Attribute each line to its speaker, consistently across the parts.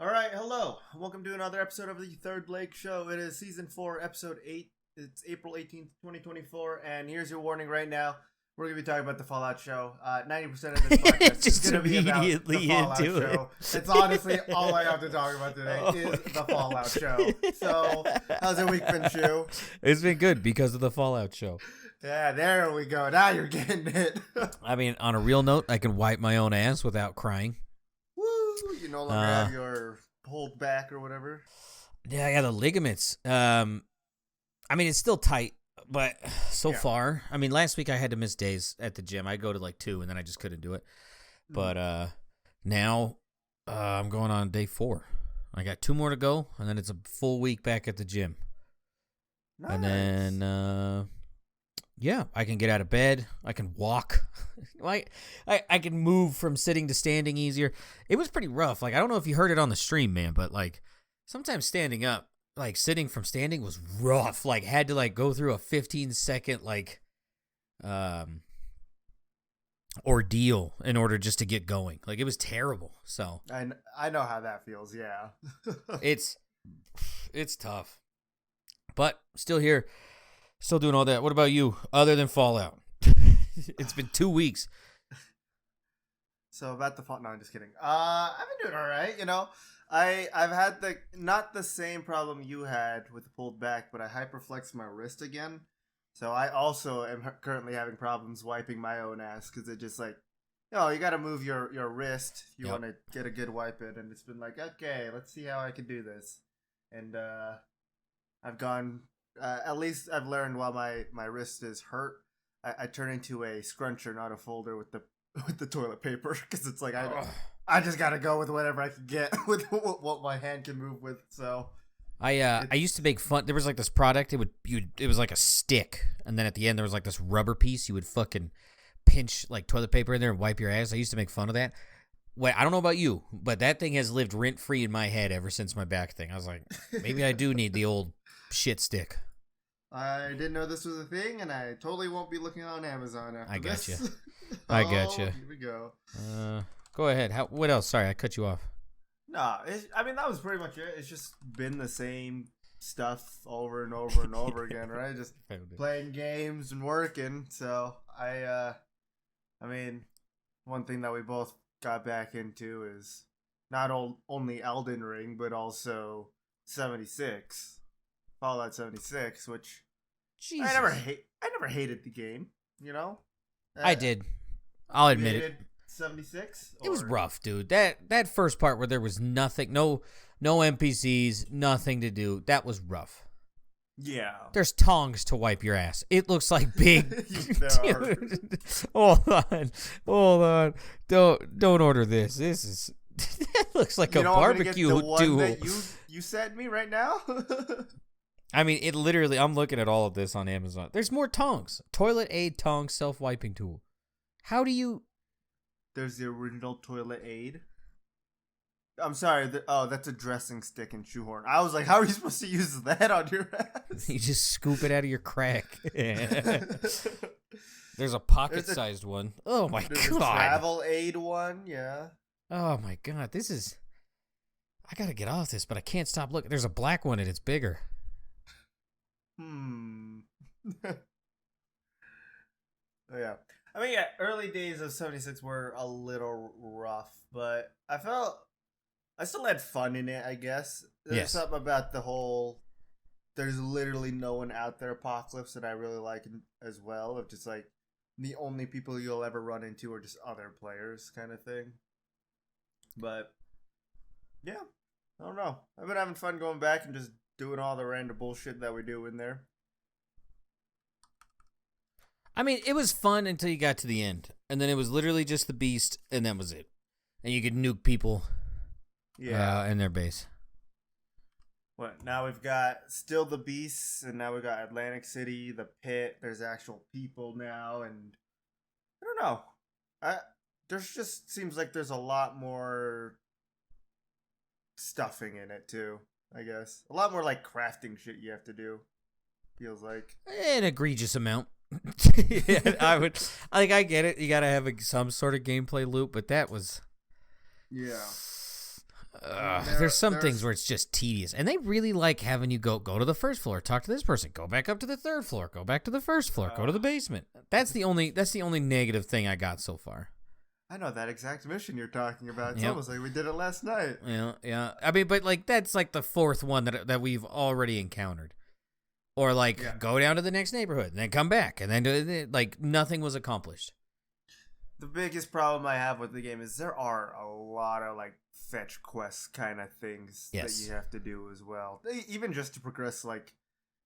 Speaker 1: All right, hello. Welcome to another episode of the Third Lake Show. It is season 4, episode 8. It's April 18th, 2024, and here's your warning right now. We're going to be talking about the Fallout show. 90% of this podcast is going to be about the Fallout show. It's honestly all I have to talk about today is the Fallout show. So, how's your week been, Shu?
Speaker 2: It's been good because of the Fallout show.
Speaker 1: Yeah, there we go. Now you're getting it.
Speaker 2: I mean, on a real note, I can wipe my own ass without crying.
Speaker 1: Woo! You no longer have your pulled back or whatever.
Speaker 2: Yeah, the ligaments. I mean, it's still tight, but so far, I mean, last week I had to miss days at the gym. I go to like 2, and then I just couldn't do it. But now I'm going on day 4. I got 2 more to go, and then it's a full week back at the gym.
Speaker 1: Nice.
Speaker 2: And then, yeah, I can get out of bed. I can walk. I can move from sitting to standing easier. It was pretty rough. Like, I don't know if you heard it on the stream, man, but like sometimes standing up, like sitting from standing was rough. Like, had to like go through a 15-second like ordeal in order just to get going. Like, it was terrible. So
Speaker 1: I know how that feels. Yeah.
Speaker 2: it's tough, but still here. Still doing all that. What about you, other than Fallout? It's been 2 weeks.
Speaker 1: So about the Fallout, no, I'm just kidding. I've been doing all right. You know, I've had not the same problem you had with the pulled back, but I hyperflexed my wrist again. So I also am currently having problems wiping my own ass because it just like, you got to move your wrist if you want to get a good wipe in, and it's been like, okay, let's see how I can do this, and I've gone. At least I've learned while my wrist is hurt, I turn into a scruncher, not a folder with the toilet paper, because it's like I just gotta go with whatever I can get with what my hand can move with. So
Speaker 2: I used to make fun. There was like this product. It was like a stick, and then at the end there was like this rubber piece. You would fucking pinch like toilet paper in there and wipe your ass. I used to make fun of that. Wait, I don't know about you, but that thing has lived rent free in my head ever since my back thing. I was like, maybe I do need the old shit stick.
Speaker 1: I didn't know this was a thing, and I totally won't be looking on Amazon after this.
Speaker 2: I got you. I got you.
Speaker 1: Here we go.
Speaker 2: Go ahead. What else? Sorry, I cut you off.
Speaker 1: Nah, I mean, that was pretty much it. It's just been the same stuff over and over and over again, right? Just playing games and working. So I mean, one thing that we both got back into is not only Elden Ring, but also 76. Fallout 76, which
Speaker 2: Jesus.
Speaker 1: I never hated the game, you know?
Speaker 2: I did. I'll admit it.
Speaker 1: 76?
Speaker 2: It was rough, dude. That first part where there was nothing, no NPCs, nothing to do, that was rough.
Speaker 1: Yeah.
Speaker 2: There's tongs to wipe your ass. It looks like big. Dude, hold on. Don't order this. This is that looks like a barbecue
Speaker 1: tool. That you sent me right now?
Speaker 2: I mean, it literally, I'm looking at all of this on Amazon. There's more tongs. Toilet aid tong self-wiping tool. How do you...
Speaker 1: There's the original toilet aid. I'm sorry. That's a dressing stick and shoehorn. I was like, how are you supposed to use that on your ass?
Speaker 2: You just scoop it out of your crack. There's a pocket-sized one. Oh, my God.
Speaker 1: There's a travel aid one, yeah.
Speaker 2: Oh, my God. This is... I got to get off this, but I can't stop looking. There's a black one, and it's bigger.
Speaker 1: Yeah. I mean, yeah, early days of 76 were a little rough, but I still had fun in it, I guess. There's something about the whole, there's literally no one out there apocalypse that I really like as well, of just like, the only people you'll ever run into are just other players kind of thing. But, yeah, I don't know. I've been having fun going back and just doing all the random bullshit that we do in there.
Speaker 2: I mean, it was fun until you got to the end. And then it was literally just the beast, and that was it. And you could nuke people in their base.
Speaker 1: What, now we've got still the beasts, and now we've got Atlantic City, the pit, there's actual people now, and I don't know. There's just seems like there's a lot more stuffing in it, too. I guess. A lot more, like, crafting shit you have to do, feels like.
Speaker 2: An egregious amount. I get it. You gotta have some sort of gameplay loop, but that was...
Speaker 1: Yeah.
Speaker 2: There's some things where it's just tedious, and they really like having you go to the first floor, talk to this person, go back up to the third floor, go back to the first floor, go to the basement. That's the only negative thing I got so far.
Speaker 1: I know that exact mission you're talking about. It's almost like we did it last night.
Speaker 2: Yeah. I mean, but like that's like the fourth one that we've already encountered. Or like go down to the next neighborhood and then come back, and then like nothing was accomplished.
Speaker 1: The biggest problem I have with the game is there are a lot of like fetch quest kind of things that you have to do as well. Even just to progress like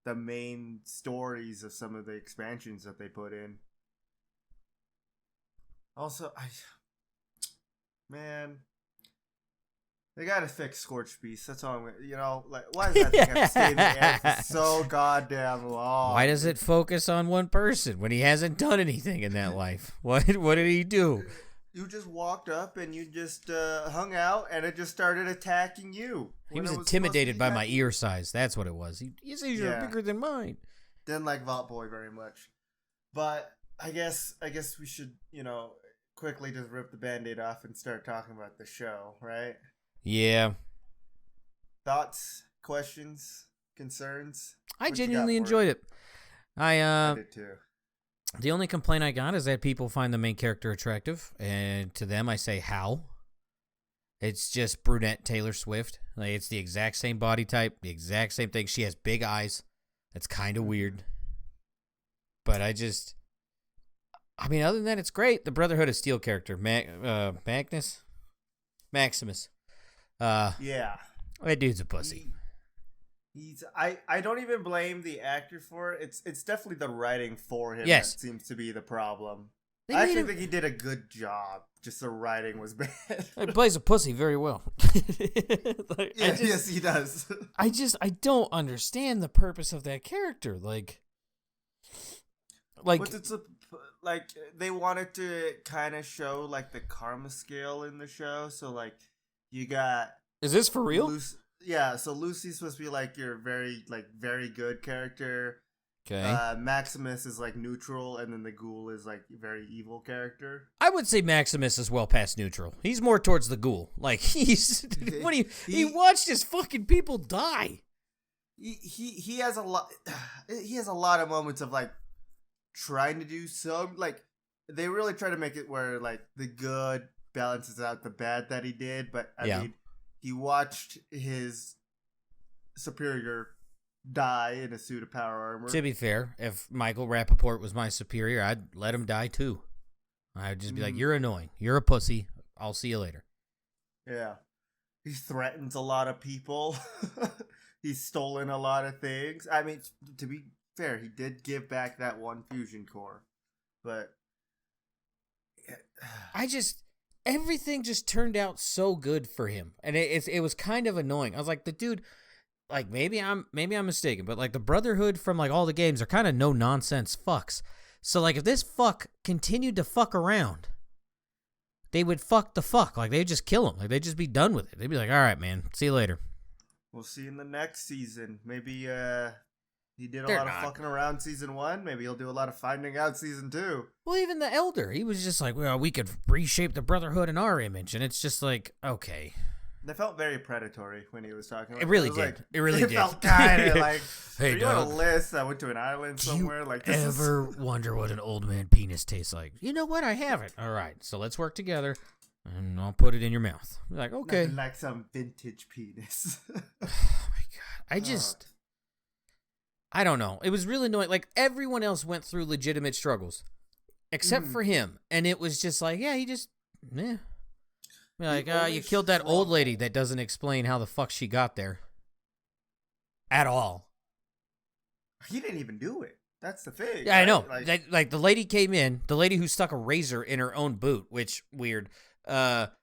Speaker 1: the main stories of some of the expansions that they put in. Also, they gotta fix Scorched Beast. That's all like, why does that thing have to stay in the air for so goddamn long?
Speaker 2: Why does it focus on one person when he hasn't done anything in that life? What did he do?
Speaker 1: You just walked up and you just hung out, and it just started attacking you.
Speaker 2: He was intimidated by my ear size. That's what it was. He says you're bigger than mine.
Speaker 1: Didn't like Vault Boy very much. But I guess we should, quickly just rip the Band-Aid off and start talking about the show, right?
Speaker 2: Yeah.
Speaker 1: Thoughts, questions, concerns?
Speaker 2: I genuinely enjoyed it.
Speaker 1: I did too.
Speaker 2: The only complaint I got is that people find the main character attractive, and to them I say, how? It's just brunette Taylor Swift. Like, it's the exact same body type, the exact same thing. She has big eyes. That's kind of weird. But other than that, it's great. The Brotherhood of Steel character, Maximus. That dude's a pussy.
Speaker 1: I don't even blame the actor for it. It's definitely the writing for him
Speaker 2: that
Speaker 1: seems to be the problem. I actually think he did a good job. Just the writing was bad.
Speaker 2: He plays a pussy very well.
Speaker 1: Yes, he does.
Speaker 2: I don't understand the purpose of that character. Like
Speaker 1: they wanted to kind of show like the karma scale in the show. So like you got.
Speaker 2: Is this for real?
Speaker 1: So Lucy's supposed to be like your very good character.
Speaker 2: Okay.
Speaker 1: Maximus is like neutral, and then the Ghoul is like very evil character.
Speaker 2: I would say Maximus is well past neutral. He's more towards the Ghoul. Like he watched his fucking people die.
Speaker 1: He has a lot. He has a lot of moments of like trying to do some like they really try to make it where like the good balances out the bad that he did, but I mean. He watched his superior die in a suit of power armor.
Speaker 2: To be fair, if Michael Rappaport was my superior, I'd let him die too. I'd just be like, you're annoying. You're a pussy. I'll see you later.
Speaker 1: Yeah. He threatens a lot of people. He's stolen a lot of things. I mean, to be fair, he did give back that one fusion core. But
Speaker 2: everything just turned out so good for him, and it was kind of annoying. I was like, the dude, like maybe I'm mistaken, but like the Brotherhood from like all the games are kind of no nonsense fucks. So like if this fuck continued to fuck around, they would fuck the fuck. Like they'd just kill him. Like they'd just be done with it. They'd be like, all right, man, see you later.
Speaker 1: We'll see in the next season. Maybe he did a lot of fucking around season 1. Maybe he'll do a lot of finding out season 2.
Speaker 2: Well, even the Elder, he was just like, well, we could reshape the Brotherhood in our image. And it's just like, okay.
Speaker 1: That felt very predatory when he was talking.
Speaker 2: It really did.
Speaker 1: Like,
Speaker 2: it really did.
Speaker 1: It felt kind of like,
Speaker 2: hey,
Speaker 1: are you on a list? I went to an island somewhere.
Speaker 2: Do
Speaker 1: like,
Speaker 2: you ever wonder what an old man penis tastes like? You know what? I haven't. All right, so let's work together, and I'll put it in your mouth. Like, okay.
Speaker 1: Nothing like some vintage penis.
Speaker 2: Oh, my God. I don't know. It was really annoying. Like, everyone else went through legitimate struggles, except for him. And it was just like, yeah, he just, Like, you killed that old lady that doesn't explain how the fuck she got there. At all.
Speaker 1: He didn't even do it. That's the thing.
Speaker 2: Yeah, right? I know. Like, the lady came in, the lady who stuck a razor in her own boot, which, weird. But,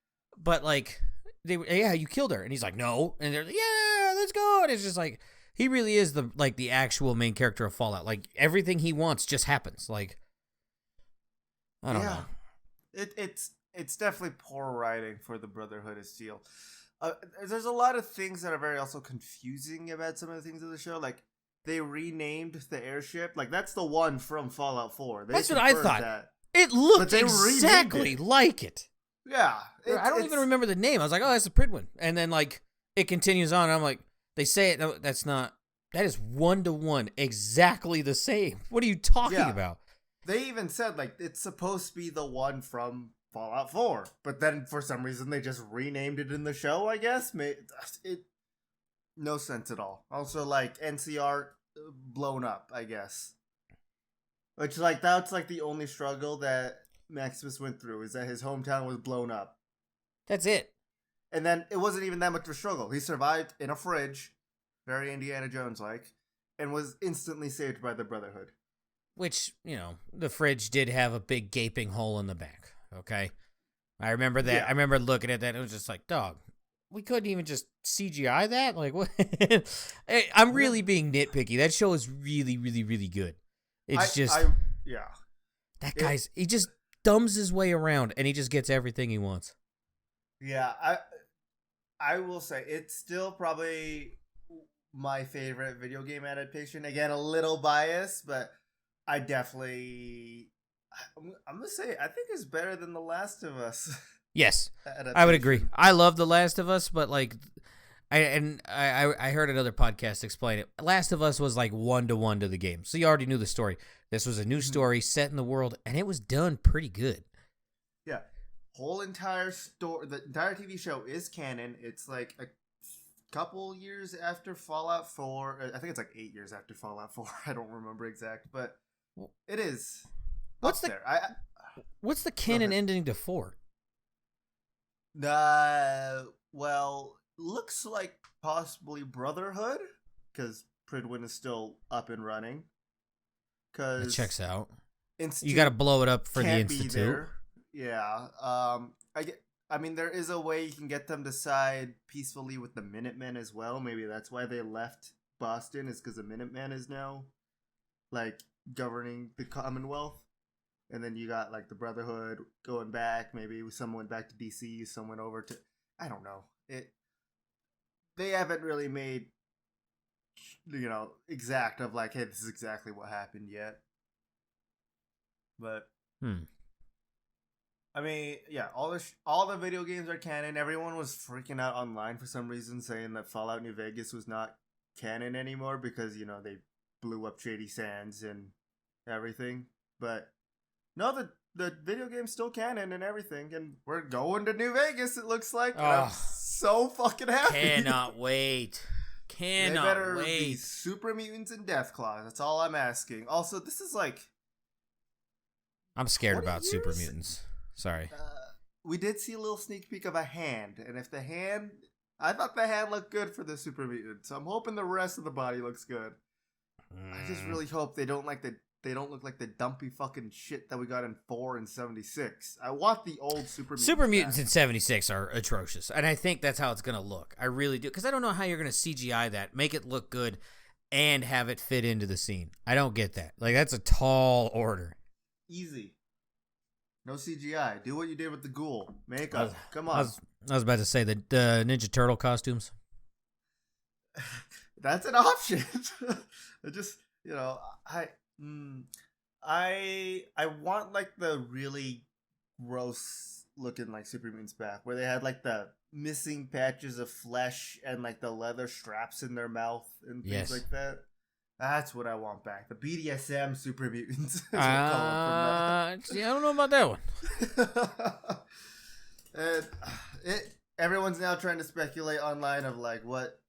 Speaker 2: like, you killed her. And he's like, no. And they're like, yeah, let's go. And it's just like... He really is the actual main character of Fallout. Like everything he wants just happens. Like I don't know.
Speaker 1: It's definitely poor writing for the Brotherhood of Steel. There's a lot of things that are very also confusing about some of the things of the show. Like they renamed the airship. Like that's the one from Fallout 4. That's what I thought.
Speaker 2: It looked exactly like it.
Speaker 1: Yeah,
Speaker 2: I don't even remember the name. I was like, oh, that's the Pridwin. And then, like, it continues on. And I'm like, they say it. No, that's not. That is 1-to-1, exactly the same. What are you talking about?
Speaker 1: They even said, like, it's supposed to be the one from Fallout 4. But then, for some reason, they just renamed it in the show, I guess. No sense at all. Also, like, NCR blown up, I guess. Which, like, that's, like, the only struggle that Maximus went through, is that his hometown was blown up.
Speaker 2: That's it.
Speaker 1: And then it wasn't even that much of a struggle. He survived in a fridge, very Indiana Jones-like, and was instantly saved by the Brotherhood.
Speaker 2: Which, you know, the fridge did have a big gaping hole in the back, okay? I remember that. Yeah. I remember looking at that, and it was just like, dog, we couldn't even just CGI that? Like, what? I'm really being nitpicky. That show is really, really, really good. It's
Speaker 1: yeah.
Speaker 2: That guy's, he just thumbs his way around, and he just gets everything he wants.
Speaker 1: Yeah, I will say, it's still probably my favorite video game adaptation. Again, a little biased, but I definitely, I'm going to say, I think it's better than The Last of Us.
Speaker 2: Yes, I would agree. I love The Last of Us, but like, I heard another podcast explain it. Last of Us was like 1-to-1 to the game, so you already knew the story. This was a new story set in the world, and it was done pretty good.
Speaker 1: Yeah, whole entire story, the entire TV show is canon. It's like a couple years after Fallout 4. I think it's like 8 years after Fallout 4. I don't remember exact, but it is. What's
Speaker 2: the canon ending to 4?
Speaker 1: Well, looks like possibly Brotherhood, because Pridwin is still up and running.
Speaker 2: That checks out.
Speaker 1: Institute
Speaker 2: you got to blow it up for the Institute.
Speaker 1: Yeah. I mean, there is a way you can get them to side peacefully with the Minutemen as well. Maybe that's why they left Boston, is because the Minutemen is now, like, governing the Commonwealth. And then you got, like, the Brotherhood going back. Maybe someone went back to DC, someone over to... I don't know. They haven't really made, you know, exact of, like, hey, this is exactly what happened yet. But... I mean, yeah, all the video games are canon. Everyone was freaking out online for some reason, saying that Fallout New Vegas was not canon anymore because, you know, they blew up Shady Sands and everything. But... no, the video game's still canon and everything, and we're going to New Vegas, it looks like. And I'm so fucking happy.
Speaker 2: Cannot wait. They better be
Speaker 1: super mutants and Deathclaws. That's all I'm asking. Also, this is like...
Speaker 2: I'm scared about super mutants. Sorry.
Speaker 1: We did see a little sneak peek of a hand, and if the hand... I thought the hand looked good for the super mutant, so I'm hoping the rest of the body looks good. I just really hope they don't look like the dumpy fucking shit that we got in 4 and 76. I want the old
Speaker 2: Super Mutants in 76 are atrocious, and I think that's how it's going to look. I really do, because I don't know how you're going to CGI that, make it look good, and have it fit into the scene. I don't get that. Like, that's a tall order.
Speaker 1: Easy. No CGI. Do what you did with the Ghoul. Makeup. Come on.
Speaker 2: I was about to say the Ninja Turtle costumes.
Speaker 1: That's an option. I just, you know, I want like the really gross looking like super mutants back, where they had like the missing patches of flesh and like the leather straps in their mouth and things like that. That's what I want back. The BDSM super mutants.
Speaker 2: I don't know about that one.
Speaker 1: And everyone's now trying to speculate online of like what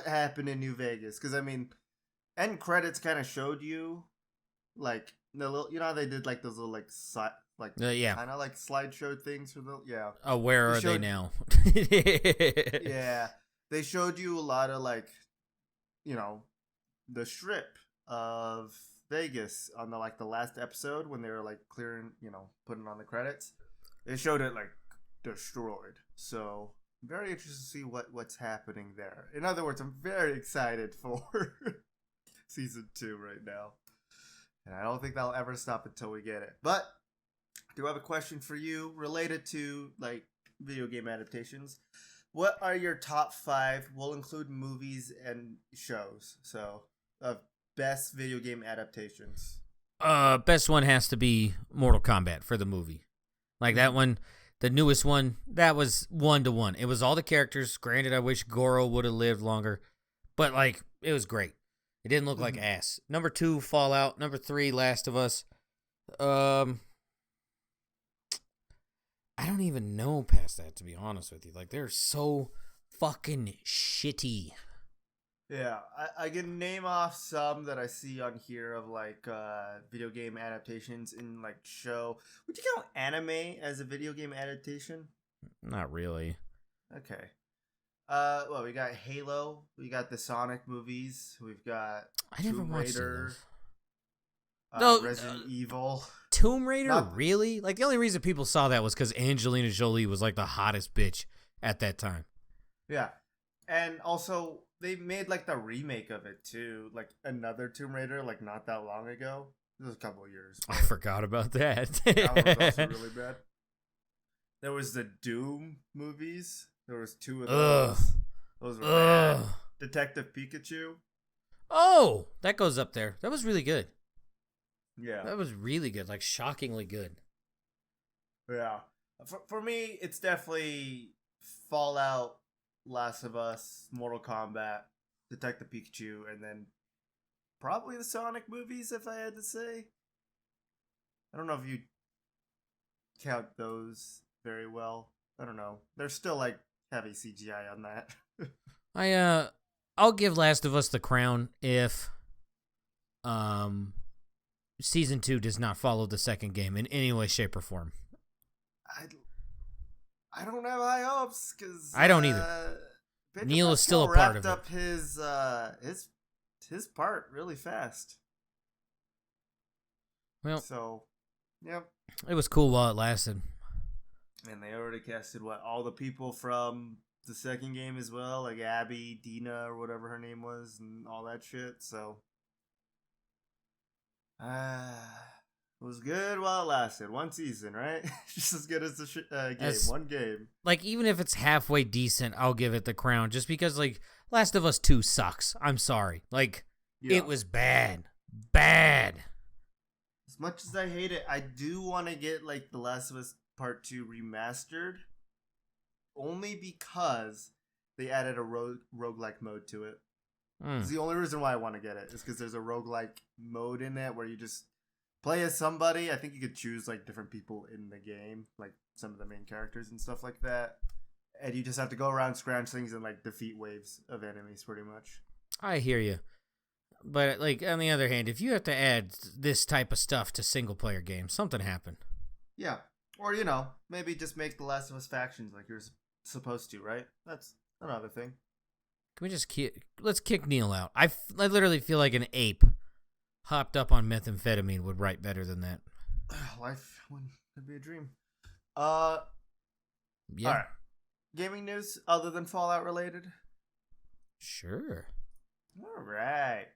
Speaker 1: happened in New Vegas, because I mean, end credits kind of showed you like the little, you know how they did like those little like kind of like slideshow things for the
Speaker 2: Oh, where are they now?
Speaker 1: Yeah, they showed you a lot of like, you know, the strip of Vegas on the last episode when they were like clearing, you know, putting on the credits. They showed it like destroyed. So I'm very interested to see what's happening there. In other words, I'm very excited for season 2 right now. And I don't think that'll ever stop until we get it. But I do have a question for you related to like video game adaptations. What are your top 5? We'll include movies and shows. So, of best video game adaptations.
Speaker 2: Best one has to be Mortal Kombat for the movie. Like that one, The newest one, that was 1-to-1. It was all the characters. Granted, I wish Goro would have lived longer, but like it was great. It didn't look like ass. Number 2, Fallout. Number 3, Last of Us. I don't even know past that, to be honest with you. Like, they're so fucking shitty.
Speaker 1: Yeah, I can name off some that I see on here of like video game adaptations in like show. Would you count anime as a video game adaptation?
Speaker 2: Not really.
Speaker 1: Okay. Well, we got Halo. We got the Sonic movies. We've got
Speaker 2: I never
Speaker 1: Tomb
Speaker 2: watched
Speaker 1: Raider.
Speaker 2: No,
Speaker 1: Resident Evil.
Speaker 2: Tomb Raider, really? Like, the only reason people saw that was because Angelina Jolie was like the hottest bitch at that time.
Speaker 1: Yeah, and also they made like the remake of it too, like another Tomb Raider, like not that long ago. It was a couple of years.
Speaker 2: I forgot about that.
Speaker 1: That one was also really bad. There was the Doom movies. There was 2 of those. Those were bad. Detective Pikachu.
Speaker 2: Oh, that goes up there. That was really good.
Speaker 1: Yeah.
Speaker 2: That was really good. Like, shockingly good.
Speaker 1: Yeah. For me, it's definitely Fallout, Last of Us, Mortal Kombat, Detective Pikachu, and then probably the Sonic movies, if I had to say. I don't know if you count those very well. I don't know. There's still like heavy CGI on that.
Speaker 2: I'll give Last of Us the crown if season 2 does not follow the second game in any way, shape, or form.
Speaker 1: I don't have high hopes because
Speaker 2: I don't either. Neil is still a part of it.
Speaker 1: Wrapped up his part really fast.
Speaker 2: Well,
Speaker 1: so yep.
Speaker 2: It was cool while it lasted.
Speaker 1: And they already casted all the people from the second game as well, like Abby, Dina, or whatever her name was, and all that shit. So, it was good while it lasted. 1 season, right? Just as good as the game. 1 game.
Speaker 2: Like, even if it's halfway decent, I'll give it the crown. Just because, like, Last of Us 2 sucks. I'm sorry. Like, It was bad. Bad.
Speaker 1: As much as I hate it, I do want to get, like, The Last of Us Part 2 remastered. Only because they added a roguelike mode to it. It's the only reason why I want to get it. Is because there's a roguelike mode in it where you just play as somebody. I think you could choose like different people in the game, like some of the main characters and stuff like that. And you just have to go around, scratch things, and like defeat waves of enemies, pretty much.
Speaker 2: I hear you. But like on the other hand, if you have to add this type of stuff to single player games, something happened.
Speaker 1: Yeah. Or, maybe just make the Last of Us factions like you're supposed to, right? That's another thing.
Speaker 2: Can we just let's kick Neil out? I literally feel like an ape hopped up on methamphetamine would write better than that.
Speaker 1: Life would be a dream.
Speaker 2: Yeah.
Speaker 1: All right. Gaming news other than Fallout related?
Speaker 2: Sure.
Speaker 1: All right.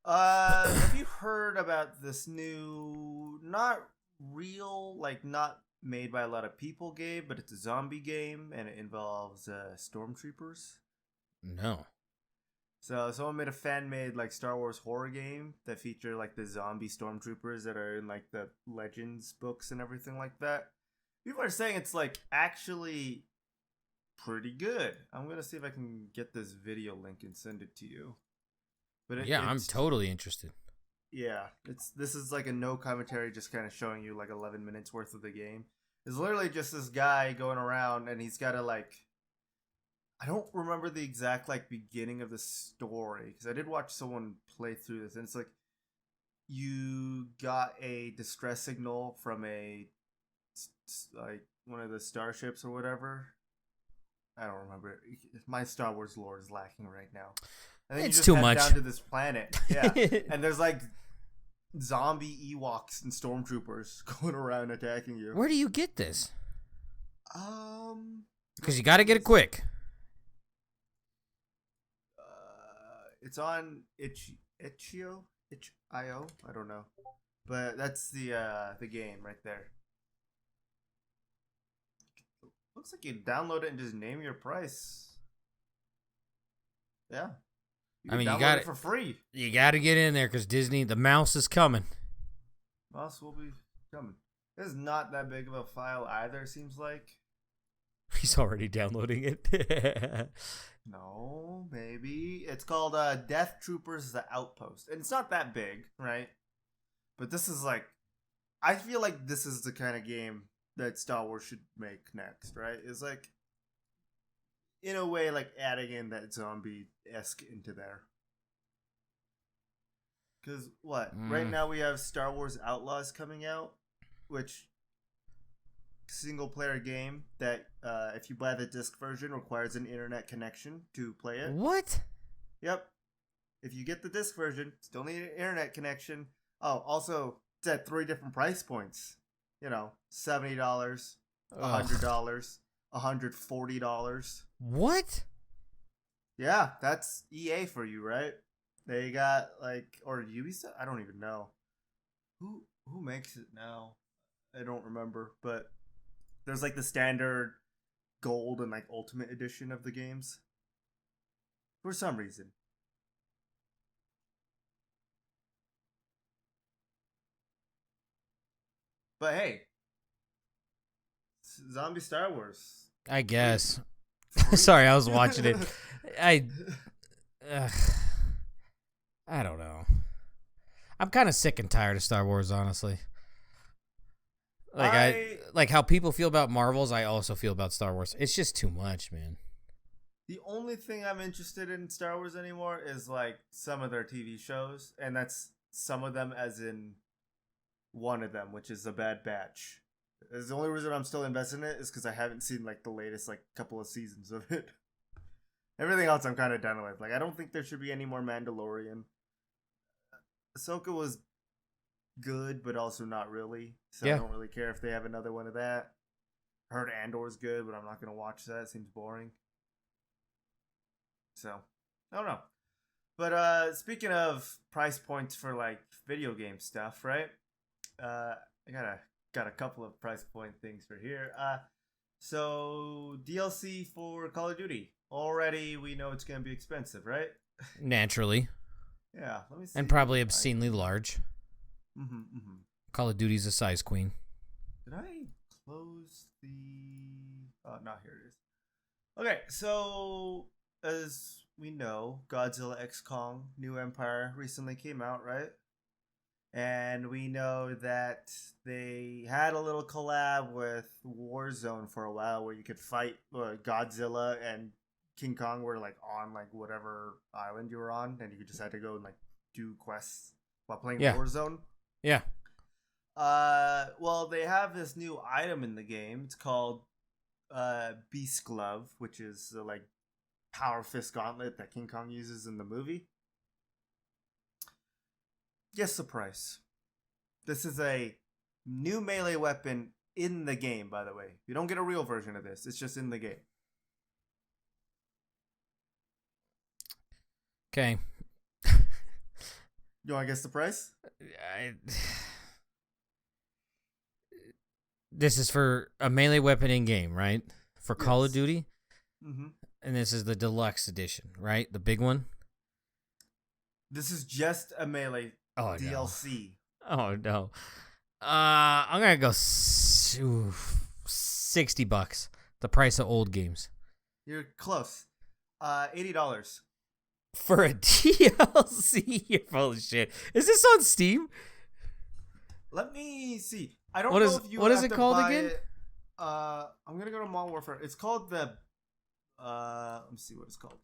Speaker 1: Have you heard about this new, not real, like not made by a lot of people game, but it's a zombie game and it involves stormtroopers?
Speaker 2: No.
Speaker 1: So someone made a fan-made like Star Wars horror game that feature like the zombie stormtroopers that are in like the Legends books and everything like that. People are saying it's like actually pretty good. I'm gonna see if I can get this video link and send it to you. But
Speaker 2: I'm totally interested.
Speaker 1: Yeah, this is like a no commentary, just kind of showing you like 11 minutes worth of the game. It's literally just this guy going around and he's got to like, I don't remember the exact like beginning of the story because I did watch someone play through this and it's like you got a distress signal from like one of the starships or whatever. I don't remember. My Star Wars lore is lacking right now. And then
Speaker 2: it's
Speaker 1: you just
Speaker 2: too
Speaker 1: head
Speaker 2: much.
Speaker 1: down to this planet, yeah, and there's like zombie Ewoks and stormtroopers going around attacking you.
Speaker 2: Where do you get this? Because you got to get it quick.
Speaker 1: It's on itch.io. I don't know, but that's the game right there. Looks like you download it and just name your price. Yeah.
Speaker 2: You got
Speaker 1: it for free.
Speaker 2: You got to get in there because Disney, the mouse is coming.
Speaker 1: Mouse will be coming. It's not that big of a file either, seems like.
Speaker 2: He's already downloading it.
Speaker 1: No, maybe. It's called Death Troopers The Outpost. And it's not that big, right? But this is like, I feel like this is the kind of game that Star Wars should make next, right? It's like, in a way, like adding in that zombie-esque into there. Because what? Right now we have Star Wars Outlaws coming out, which single player game that if you buy the disc version requires an internet connection to play it.
Speaker 2: What?
Speaker 1: Yep. If you get the disc version, still need an internet connection. Oh, also it's at 3 different price points. You know, $70, $100, $140.
Speaker 2: What?
Speaker 1: Yeah, that's EA for you, right? They got like, or Ubisoft. I don't even know who makes it now. I don't remember, but there's like the standard gold and like ultimate edition of the games for some reason. But hey, Zombie Star Wars.
Speaker 2: I guess.
Speaker 1: Free.
Speaker 2: Sorry, I was watching it. I don't know. I'm kind of sick and tired of Star Wars, honestly. Like I like how people feel about Marvels, I also feel about Star Wars. It's just too much, man.
Speaker 1: The only thing I'm interested in Star Wars anymore is like some of their TV shows, and that's some of them as in one of them, which is The Bad Batch. The only reason I'm still invested in it is because I haven't seen like the latest like couple of seasons of it. Everything else I'm kind of done with. Like I don't think there should be any more Mandalorian. Ahsoka was good, but also not really. So
Speaker 2: Yeah.
Speaker 1: I don't really care if they have another one of that. Heard Andor's good, but I'm not gonna watch that. It seems boring. So I don't know. But speaking of price points for like video game stuff, right? I got a couple of price point things for here. So DLC for Call of Duty. Already we know it's gonna be expensive, right?
Speaker 2: Naturally.
Speaker 1: Yeah, let me see.
Speaker 2: And probably obscenely large.
Speaker 1: Mm-hmm.
Speaker 2: Call of Duty's a size queen.
Speaker 1: Did I close the... Oh, not here it is. Okay, so as we know, Godzilla X Kong New Empire recently came out, right? And we know that they had a little collab with Warzone for a while where you could fight Godzilla and King Kong were like on like whatever island you were on, and you just had to go and like do quests while playing Warzone.
Speaker 2: Yeah.
Speaker 1: Well, they have this new item in the game. It's called Beast Glove, which is the like power fist gauntlet that King Kong uses in the movie. Guess the price. This is a new melee weapon in the game, by the way. You don't get a real version of this. It's just in the game.
Speaker 2: Okay.
Speaker 1: You want to guess the price?
Speaker 2: This is for a melee weapon in game, right? For Call of Duty?
Speaker 1: Mm-hmm.
Speaker 2: And this is the deluxe edition, right? The big one?
Speaker 1: This is just a melee DLC.
Speaker 2: No. Oh, no. I'm going to go $60. The price of old games.
Speaker 1: You're close. $80.
Speaker 2: For a DLC? You're full of shit. Is this on Steam?
Speaker 1: Let me see. I don't
Speaker 2: What
Speaker 1: know
Speaker 2: is-
Speaker 1: if you
Speaker 2: what is
Speaker 1: have
Speaker 2: it
Speaker 1: to
Speaker 2: called
Speaker 1: buy
Speaker 2: again?
Speaker 1: it. I'm going to go to Modern Warfare. It's called the... let me see what it's called.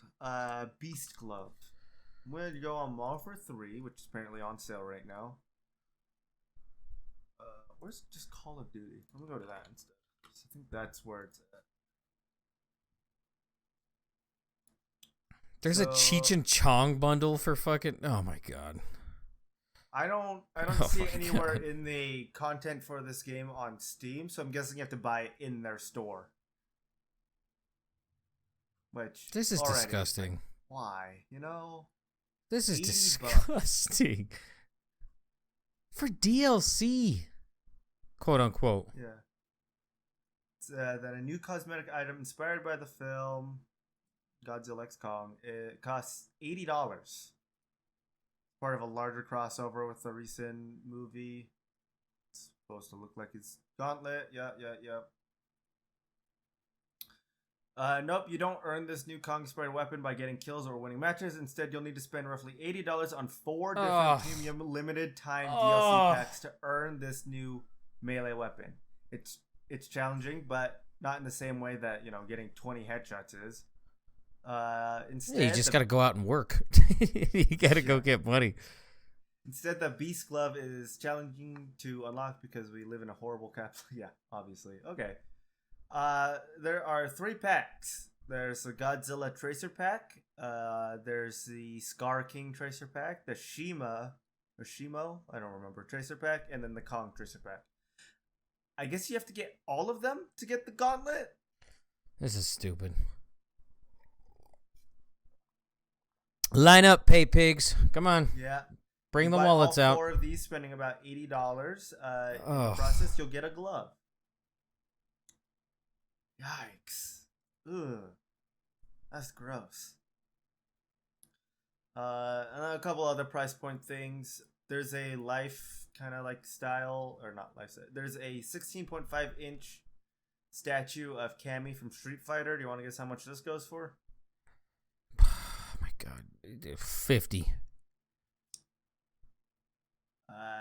Speaker 1: Beast Glove. I'm going to go on Modern Warfare 3, which is apparently on sale right now. Where's just Call of Duty? I'm going to go to that instead. I think that's where it's at.
Speaker 2: There's a Cheech and Chong bundle for fucking... Oh, my God.
Speaker 1: I don't
Speaker 2: Oh
Speaker 1: see
Speaker 2: my
Speaker 1: it anywhere
Speaker 2: God.
Speaker 1: in the content for this game on Steam, so I'm guessing you have to buy it in their store. Which
Speaker 2: This is
Speaker 1: already,
Speaker 2: disgusting.
Speaker 1: like, why? You know?
Speaker 2: This is
Speaker 1: 80
Speaker 2: disgusting. For DLC. Quote unquote.
Speaker 1: Yeah. It's that a new cosmetic item inspired by the film Godzilla X Kong. It costs $80. Part of a larger crossover with the recent movie. It's Supposed to look like his gauntlet. Yeah. Nope, you don't earn this new Kong-inspired weapon by getting kills or winning matches. Instead, you'll need to spend roughly $80 on 4 different premium limited time DLC packs to earn this new melee weapon. It's challenging, but not in the same way that, getting 20 headshots is. Instead,
Speaker 2: you just gotta go out and work. You gotta go get money.
Speaker 1: Instead, the Beast Glove is challenging to unlock because we live in a horrible capsule. Yeah, obviously. Okay. There are 3 packs. There's the Godzilla Tracer Pack. There's the Scar King Tracer Pack. The Shimo, I don't remember, Tracer Pack. And then the Kong Tracer Pack. I guess you have to get all of them to get the gauntlet?
Speaker 2: This is stupid. Line up, pay pigs. Come on.
Speaker 1: Yeah.
Speaker 2: Bring the wallets out.
Speaker 1: 4 of these, spending about $80. In the process, you'll get a glove. Yikes. Ugh. That's gross. And a couple other price point things. There's a life kind of like style, or not life. There's a 16.5 inch statue of Cammy from Street Fighter. Do you want to guess how much this goes for?
Speaker 2: Oh my god. 50.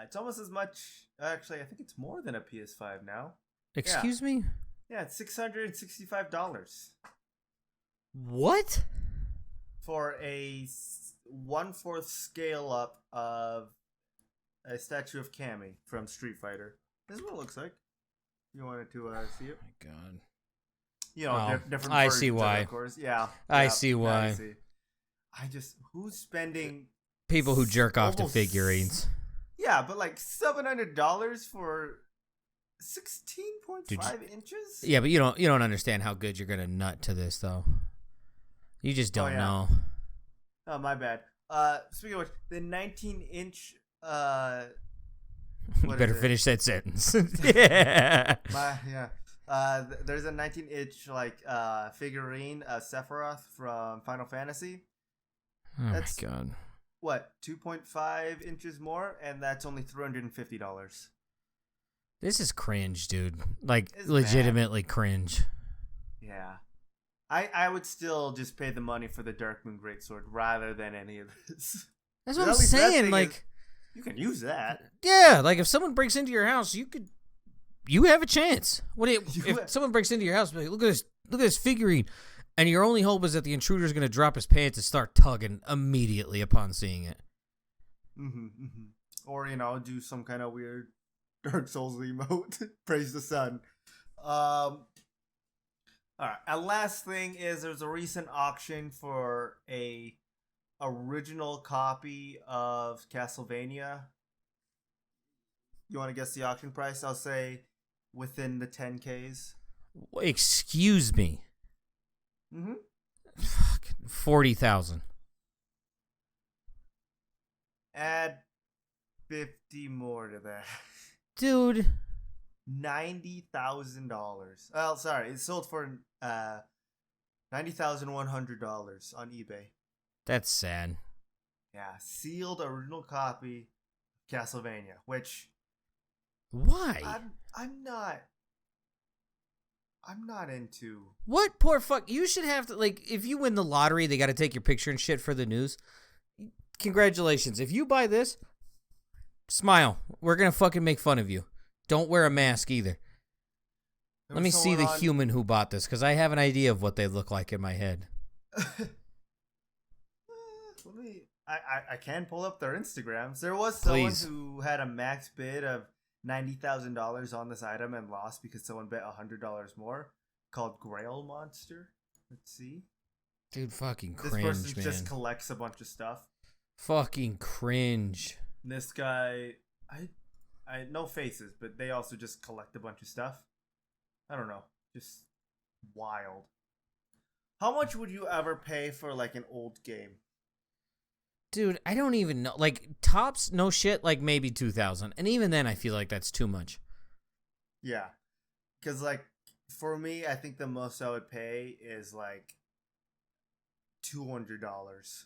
Speaker 1: It's almost as much. Actually, I think it's more than a PS5 now.
Speaker 2: Excuse me?
Speaker 1: Yeah, it's $665.
Speaker 2: What?
Speaker 1: For a 1/4 scale up of a statue of Cammy from Street Fighter. This is what it looks like. You wanted to see it?
Speaker 2: Oh my god.
Speaker 1: Different
Speaker 2: I
Speaker 1: versions
Speaker 2: see why.
Speaker 1: of it, of course. Yeah.
Speaker 2: I see why.
Speaker 1: Who's spending
Speaker 2: people who jerk off to figurines?
Speaker 1: Yeah, but like $700 for 16.5 inches?
Speaker 2: Yeah, but you don't understand how good you're gonna nut to this though. You just don't know.
Speaker 1: Oh, my bad. Speaking of which, the 19-inch
Speaker 2: better finish that sentence. Yeah.
Speaker 1: There's a 19-inch figurine of Sephiroth from Final Fantasy.
Speaker 2: That's my god.
Speaker 1: What, 2.5 inches more, and that's only $350.
Speaker 2: This is cringe, dude. Like, it's legitimately bad. Cringe.
Speaker 1: Yeah. I would still just pay the money for the Dark Moon Greatsword rather than any of this.
Speaker 2: That's what I'm saying. Like,
Speaker 1: you can use that.
Speaker 2: Yeah, like if someone breaks into your house, you have a chance. If someone breaks into your house, like, look at this figurine, and your only hope is that the intruder is going to drop his pants and start tugging immediately upon seeing it.
Speaker 1: Or do some kind of weird Dark Souls emote. Praise the sun. All right. And last thing is there's a recent auction for a original copy of Castlevania. You want to guess the auction price? I'll say within the 10Ks.
Speaker 2: Excuse me.
Speaker 1: Mm-hmm.
Speaker 2: 40,000.
Speaker 1: Add 50 more to that.
Speaker 2: Dude.
Speaker 1: $90,000. Well, sorry, it sold for $90,100 on eBay.
Speaker 2: That's sad.
Speaker 1: Yeah, sealed original copy of Castlevania, which
Speaker 2: why?
Speaker 1: I'm not into.
Speaker 2: What poor fuck? You should have to, like, if you win the lottery, they got to take your picture and shit for the news. Congratulations. If you buy this, smile. We're gonna fucking make fun of you. Don't wear a mask either. Let me see the human who bought this, because I have an idea of what they look like in my head.
Speaker 1: I can pull up their Instagrams. There was someone who had a max bid of $90,000 on this item and lost because someone bet $100 more. Called Grail Monster. Let's see.
Speaker 2: Dude, fucking cringe,
Speaker 1: man. This person just
Speaker 2: man.
Speaker 1: collects a bunch of stuff.
Speaker 2: Fucking cringe.
Speaker 1: This guy, I no faces, but they also just collect a bunch of stuff. I don't know. Just wild. How much would you ever pay for like an old game?
Speaker 2: Dude, I don't even know. Like, tops, no shit, like maybe 2,000. And even then, I feel like that's too much.
Speaker 1: Yeah. Because, like, for me, I think the most I would pay is like $200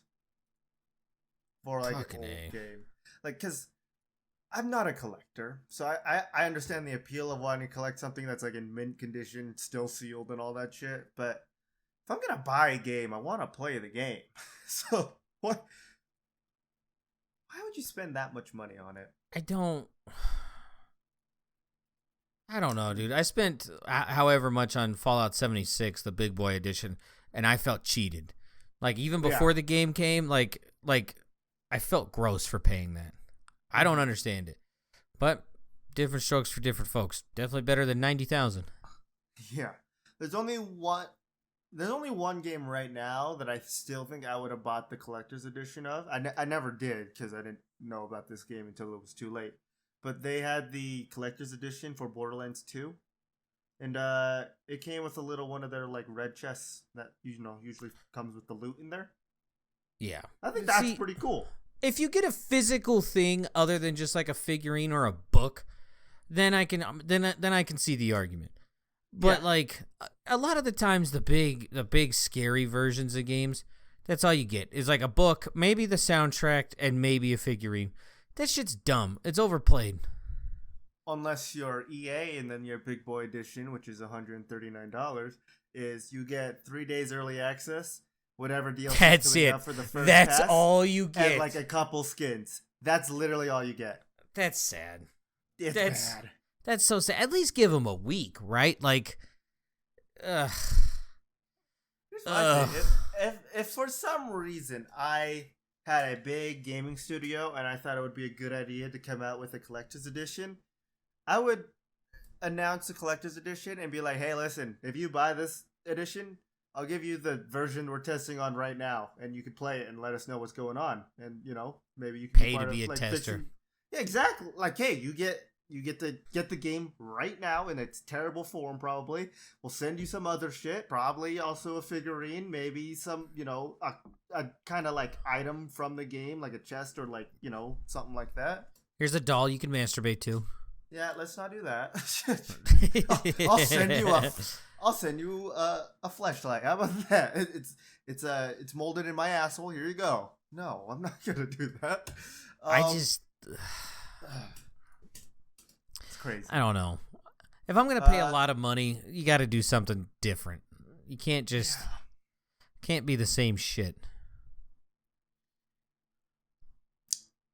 Speaker 1: for like an old game. Like, because I'm not a collector, so I understand the appeal of wanting to collect something that's like in mint condition, still sealed, and all that shit. But if I'm gonna buy a game, I want to play the game. So what? Why would you spend that much money on it?
Speaker 2: I don't know, dude. I spent however much on Fallout 76, the big boy edition, and I felt cheated. Like even before the game came, like I felt gross for paying that. I don't understand it, but different strokes for different folks. Definitely better than 90,000.
Speaker 1: Yeah, there's only one. There's only one game right now that I still think I would have bought the collector's edition of. I never did because I didn't know about this game until it was too late. But they had the collector's edition for Borderlands 2. And it came with a little one of their like red chests that usually comes with the loot in there.
Speaker 2: Yeah.
Speaker 1: I think that's pretty cool.
Speaker 2: If you get a physical thing other than just like a figurine or a book, then I can see the argument. But like a lot of the times the big scary versions of games, that's all you get. Is like a book, maybe the soundtrack, and maybe a figurine. That shit's dumb. It's overplayed.
Speaker 1: Unless you're EA and then your big boy edition, which is $139, is you get 3 days early access, whatever DLC
Speaker 2: That's
Speaker 1: coming
Speaker 2: it.
Speaker 1: out for the first
Speaker 2: That's
Speaker 1: pass,
Speaker 2: all you get.
Speaker 1: and like a couple skins. That's literally all you get.
Speaker 2: That's sad.
Speaker 1: It's bad.
Speaker 2: That's so sad. At least give them a week, right? Like,
Speaker 1: Here's my thing. If for some reason I had a big gaming studio and I thought it would be a good idea to come out with a collector's edition, I would announce the collector's edition and be like, hey, listen, if you buy this edition, I'll give you the version we're testing on right now, and you can play it and let us know what's going on. And, maybe you can
Speaker 2: pay to be a tester.
Speaker 1: Yeah, exactly. Like, hey, you get to get the game right now in its terrible form, probably. We'll send you some other shit, probably also a figurine, maybe some, a kind of like item from the game, like a chest or like, something like that.
Speaker 2: Here's a doll you can masturbate to.
Speaker 1: Yeah, let's not do that. I'll send you a fleshlight. How about that? It's molded in my asshole. Here you go. No, I'm not gonna do that. It's crazy.
Speaker 2: I don't know. If I'm gonna pay a lot of money, you got to do something different. You can't just can't be the same shit.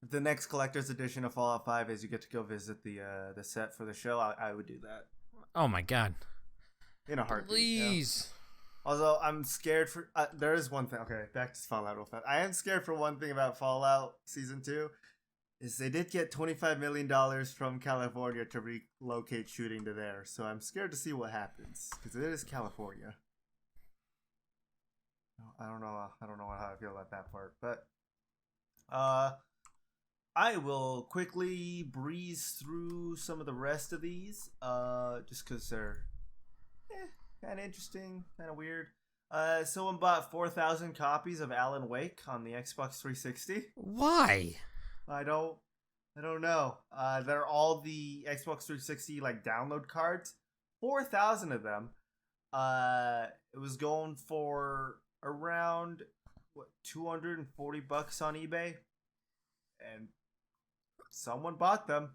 Speaker 1: The next collector's edition of Fallout 5 is you get to go visit the set for the show. I would do that.
Speaker 2: Oh my god.
Speaker 1: In a heartbeat.
Speaker 2: Please.
Speaker 1: Yeah. Although I'm scared for there is one thing. Okay, back to Fallout real fast. I am scared for one thing about Fallout Season 2 is they did get $25 million from California to relocate shooting to there. So I'm scared to see what happens because it is California. I don't know how I feel about that part, but I will quickly breeze through some of the rest of these, just because they're kind of interesting, kind of weird. Someone bought 4,000 copies of Alan Wake on the Xbox 360.
Speaker 2: Why?
Speaker 1: I don't know. They're all the Xbox 360 like download cards. 4,000 of them. It was going for around $240 on eBay, and someone bought them.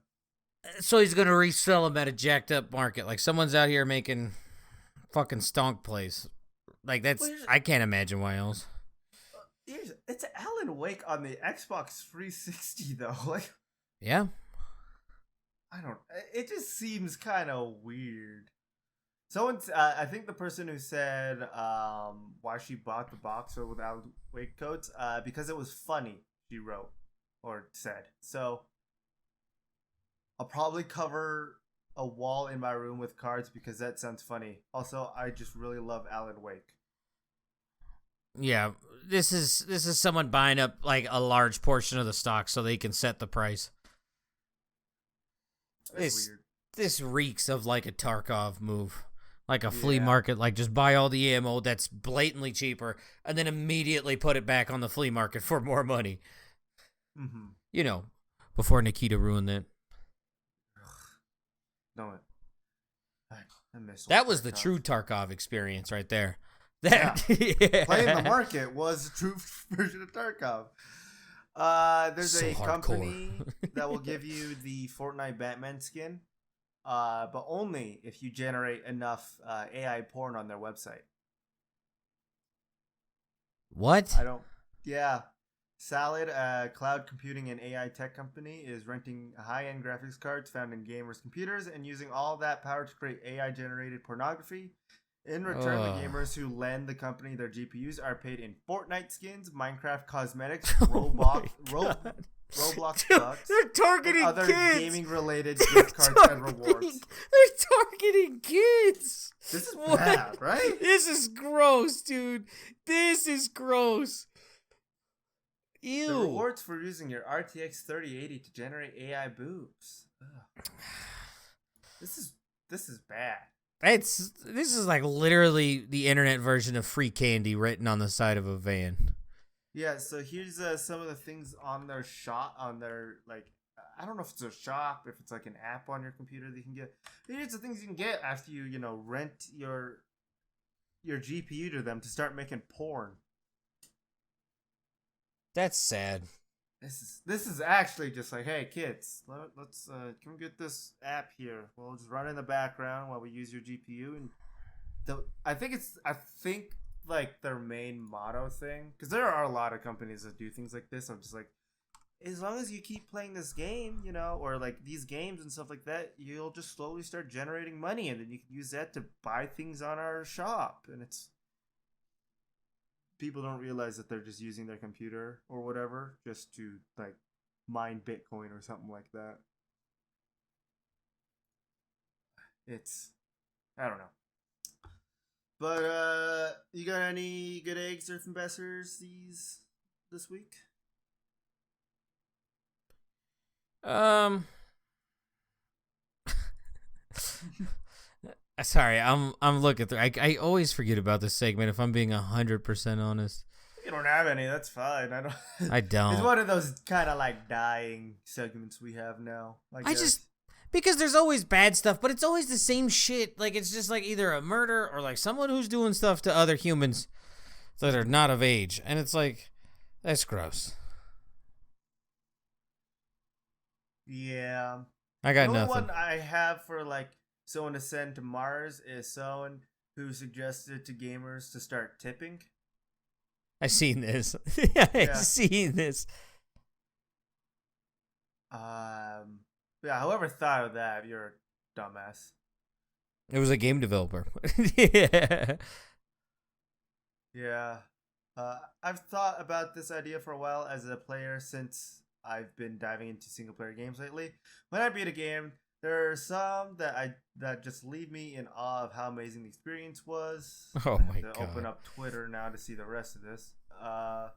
Speaker 2: So he's gonna resell them at a jacked up market. Like someone's out here making fucking stonk plays. Like I can't imagine why else.
Speaker 1: It's Alan Wake on the Xbox 360 though. Like,
Speaker 2: yeah.
Speaker 1: It just seems kind of weird. Someone's, I think the person who said why she bought the box with Alan Wake codes, because it was funny, she wrote or said. So I'll probably cover a wall in my room with cards because that sounds funny. Also, I just really love Alan Wake.
Speaker 2: Yeah, this is someone buying up like a large portion of the stock so they can set the price.
Speaker 1: That's weird.
Speaker 2: This reeks of like a Tarkov move. Like a flea market, like just buy all the ammo that's blatantly cheaper and then immediately put it back on the flea market for more money.
Speaker 1: Mm-hmm.
Speaker 2: Before Nikita ruined it.
Speaker 1: No, I miss
Speaker 2: that was the true Tarkov experience right there.
Speaker 1: Playing the market was the true version of Tarkov. There's
Speaker 2: So
Speaker 1: a
Speaker 2: hardcore.
Speaker 1: company that will give you the Fortnite Batman skin, but only if you generate enough AI porn on their website.
Speaker 2: What?
Speaker 1: I don't. Yeah. Salad, a cloud computing and AI tech company, is renting high-end graphics cards found in gamers' computers and using all that power to create AI-generated pornography. In return, the
Speaker 2: Ugh.
Speaker 1: gamers who lend the company their GPUs are paid in Fortnite skins, Minecraft cosmetics,
Speaker 2: Oh my God.
Speaker 1: Roblox
Speaker 2: Dude,
Speaker 1: bucks,
Speaker 2: they're
Speaker 1: and
Speaker 2: targeting
Speaker 1: other
Speaker 2: kids.
Speaker 1: gaming-related
Speaker 2: They're
Speaker 1: gift cards and rewards.
Speaker 2: They're targeting kids.
Speaker 1: This is
Speaker 2: What?
Speaker 1: bad, right?
Speaker 2: This is gross, dude. This is gross. Ew.
Speaker 1: The rewards for using your RTX 3080 to generate AI boobs. Ugh. This is bad.
Speaker 2: This is like literally the internet version of free candy written on the side of a van.
Speaker 1: Yeah, so here's some of the things on their shop, on their, like, I don't know if it's a shop, if it's like an app on your computer that you can get. Here's the things you can get after you, rent your GPU to them to start making porn.
Speaker 2: That's sad.
Speaker 1: This is actually just like, hey kids, let's can we get this app here? We'll just run in the background while we use your GPU. And I think like their main motto thing, because there are a lot of companies that do things like this. I'm just like, as long as you keep playing this game, or like these games and stuff like that, you'll just slowly start generating money, and then you can use that to buy things on our shop. And it's people don't realize that they're just using their computer or whatever just to like mine Bitcoin or something like that. It's I don't know. But you got any good eggs or ambassadors this week?
Speaker 2: Sorry, I'm looking through. I always forget about this segment if I'm being 100% honest.
Speaker 1: You don't have any, that's fine. I don't.
Speaker 2: I don't.
Speaker 1: It's one of those kind of like dying segments we have now.
Speaker 2: I just because there's always bad stuff, but it's always the same shit. Like it's just like either a murder or like someone who's doing stuff to other humans that are not of age, and it's like that's gross.
Speaker 1: Yeah.
Speaker 2: I got
Speaker 1: The only
Speaker 2: nothing.
Speaker 1: one I have for like someone to send to Mars is someone who suggested to gamers to start tipping.
Speaker 2: I seen this.
Speaker 1: Yeah.
Speaker 2: I seen this.
Speaker 1: Yeah, whoever thought of that, you're a dumbass.
Speaker 2: It was a game developer. Yeah.
Speaker 1: Yeah. I've thought about this idea for a while as a player since I've been diving into single player games lately. When I beat a game, there are some that just leave me in awe of how amazing the experience was.
Speaker 2: Oh
Speaker 1: I have
Speaker 2: my
Speaker 1: to
Speaker 2: God.
Speaker 1: open up Twitter now to see the rest of this. How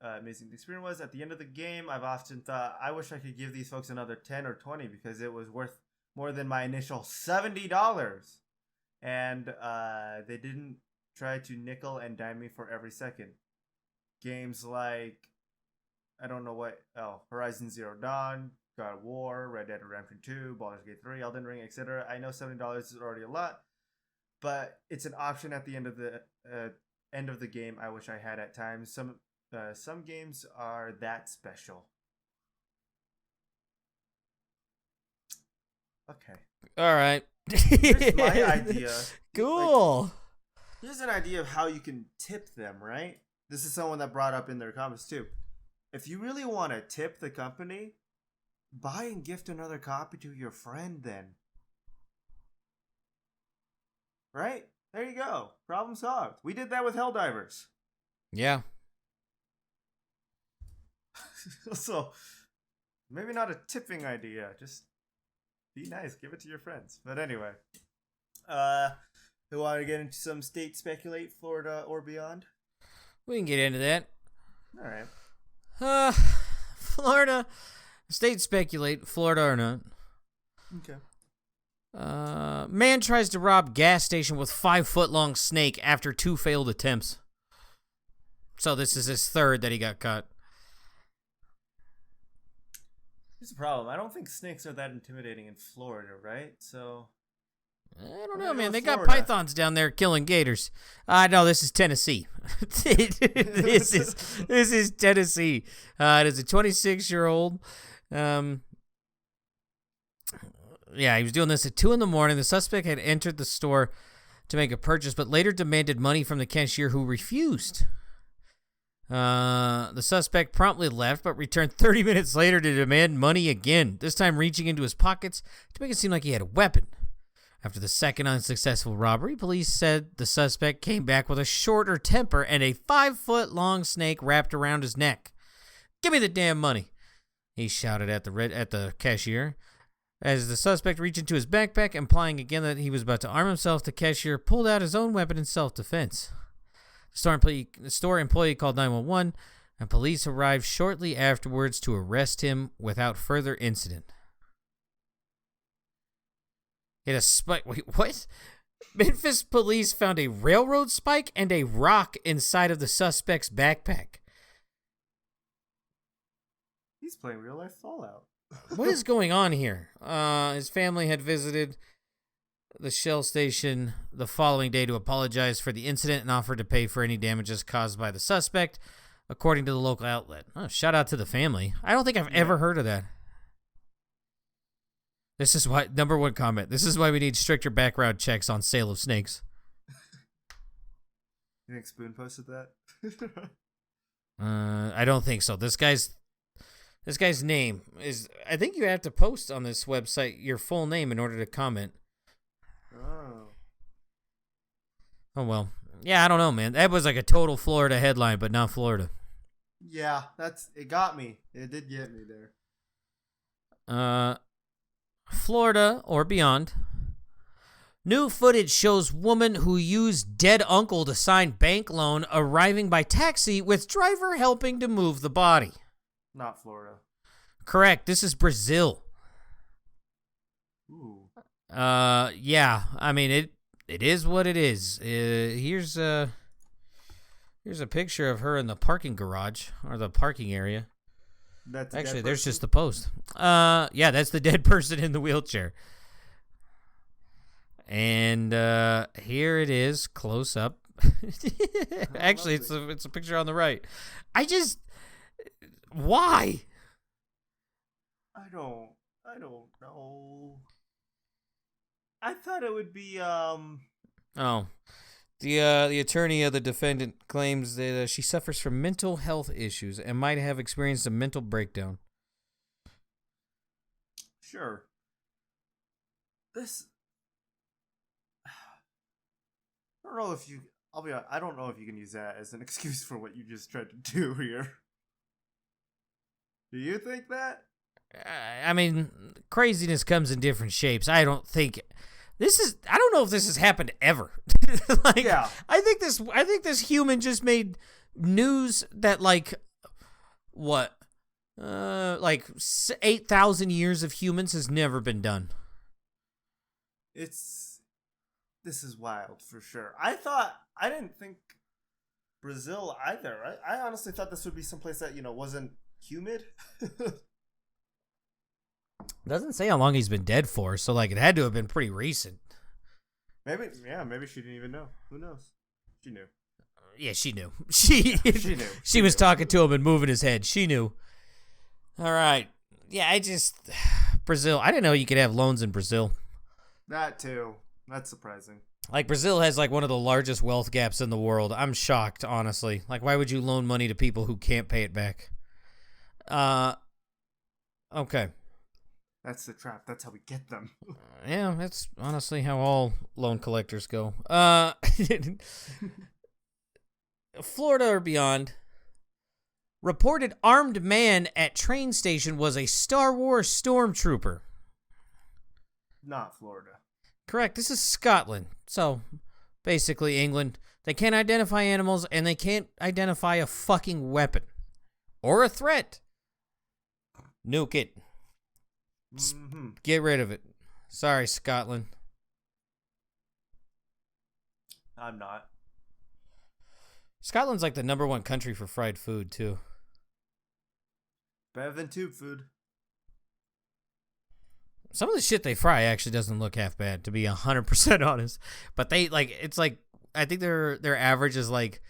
Speaker 1: amazing the experience was. At the end of the game, I've often thought, I wish I could give these folks another 10 or 20 because it was worth more than my initial $70. And they didn't try to nickel and dime me for every second. Games like, I don't know what, Horizon Zero Dawn, God of War, Red Dead Redemption 2, Baldur's Gate 3, Elden Ring, etc. I know $70 is already a lot, but it's an option at the end of the game I wish I had at times. Some games are that special. Okay.
Speaker 2: All right.
Speaker 1: Here's my idea.
Speaker 2: Cool.
Speaker 1: Like, here's an idea of how you can tip them, right? This is someone that brought up in their comments too. If you really want to tip the company, buy and gift another copy to your friend then. Right? There you go. Problem solved. We did that with Helldivers.
Speaker 2: Yeah.
Speaker 1: So, maybe not a tipping idea. Just be nice. Give it to your friends. But anyway. We want to get into some state speculate, Florida or beyond?
Speaker 2: We can get into that.
Speaker 1: All right.
Speaker 2: Florida. State speculate, Florida or not.
Speaker 1: Okay.
Speaker 2: Man tries to rob gas station with 5-foot-long snake after 2 failed attempts. So this is his third that he got caught.
Speaker 1: Here's the problem. I don't think snakes are that intimidating in Florida, right? So
Speaker 2: I don't
Speaker 1: I'm
Speaker 2: know,
Speaker 1: gonna go
Speaker 2: man.
Speaker 1: with
Speaker 2: They got
Speaker 1: Florida.
Speaker 2: pythons down there killing gators. No, this is Tennessee. this is Tennessee. It is a 26-year-old. Yeah, he was doing this at 2 in the morning. The suspect had entered the store to make a purchase, but later demanded money from the cashier, who refused. The suspect promptly left, but returned 30 minutes later to demand money again, this time reaching into his pockets to make it seem like he had a weapon. After the second unsuccessful robbery, police said the suspect came back with a shorter temper and a 5-foot-long snake wrapped around his neck. "Give me the damn money," he shouted at the cashier. As the suspect reached into his backpack, implying again that he was about to arm himself, the cashier pulled out his own weapon in self-defense. The store employee called 911, and police arrived shortly afterwards to arrest him without further incident. Hit a spike. Wait, what? Memphis police found a railroad spike and a rock inside of the suspect's backpack.
Speaker 1: He's playing real life Fallout.
Speaker 2: What is going on here? His family had visited the Shell station the following day to apologize for the incident and offered to pay for any damages caused by the suspect, according to the local outlet. Oh, shout out to the family. I don't think I've ever heard of that. This is why, number one comment, this is why we need stricter background checks on sale of snakes.
Speaker 1: You think Spoon posted that?
Speaker 2: I don't think so. This guy's name is, I think you have to post on this website your full name in order to comment. Oh, well. Yeah, I don't know, man. That was like a total Florida headline, but not Florida.
Speaker 1: Yeah, it got me. It did get me there.
Speaker 2: Florida or beyond. New footage shows woman who used dead uncle to sign bank loan arriving by taxi with driver helping to move the body.
Speaker 1: Not Florida.
Speaker 2: Correct. This is Brazil.
Speaker 1: Ooh.
Speaker 2: Yeah. I mean, it is what it is. Here's a picture of her in the parking garage or the parking area.
Speaker 1: That's
Speaker 2: actually there's just the post. Yeah, that's the dead person in the wheelchair. And here it is, close up. Actually, it's a picture on the right. Why?
Speaker 1: I don't know. I thought it would be
Speaker 2: Oh, the attorney of the defendant claims that she suffers from mental health issues and might have experienced a mental breakdown.
Speaker 1: Sure. I don't know if you. I'll be honest, I don't know if you can use that as an excuse for what you just tried to do here. Do you think that?
Speaker 2: I mean, craziness comes in different shapes. I don't know if this has happened ever.
Speaker 1: Yeah.
Speaker 2: I think this human just made news that like 8,000 years of humans has never been done.
Speaker 1: This is wild for sure. I didn't think Brazil either. I honestly thought this would be someplace that, wasn't humid.
Speaker 2: Doesn't say how long he's been dead for, so like it had to have been pretty recent.
Speaker 1: Maybe she didn't even know. Who knows? She knew.
Speaker 2: Yeah, she knew. She
Speaker 1: knew.
Speaker 2: She was talking to him and moving his head. She knew. All right. Yeah, Brazil. I didn't know you could have loans in Brazil.
Speaker 1: That too. That's surprising.
Speaker 2: Like, Brazil has like one of the largest wealth gaps in the world. I'm shocked, honestly. Like, why would you loan money to people who can't pay it back? Okay.
Speaker 1: That's the trap. That's how we get them.
Speaker 2: Yeah, that's honestly how all loan collectors go. Florida or beyond. Reported armed man at train station was a Star Wars stormtrooper.
Speaker 1: Not Florida.
Speaker 2: Correct. This is Scotland. So, basically England. They can't identify animals, and they can't identify a fucking weapon. Or a threat. Nuke it.
Speaker 1: Mm-hmm.
Speaker 2: Get rid of it. Sorry, Scotland.
Speaker 1: I'm not.
Speaker 2: Scotland's like the number one country for fried food, too.
Speaker 1: Better than tube food.
Speaker 2: Some of the shit they fry actually doesn't look half bad, to be 100% honest. But they like it's like I think their average is like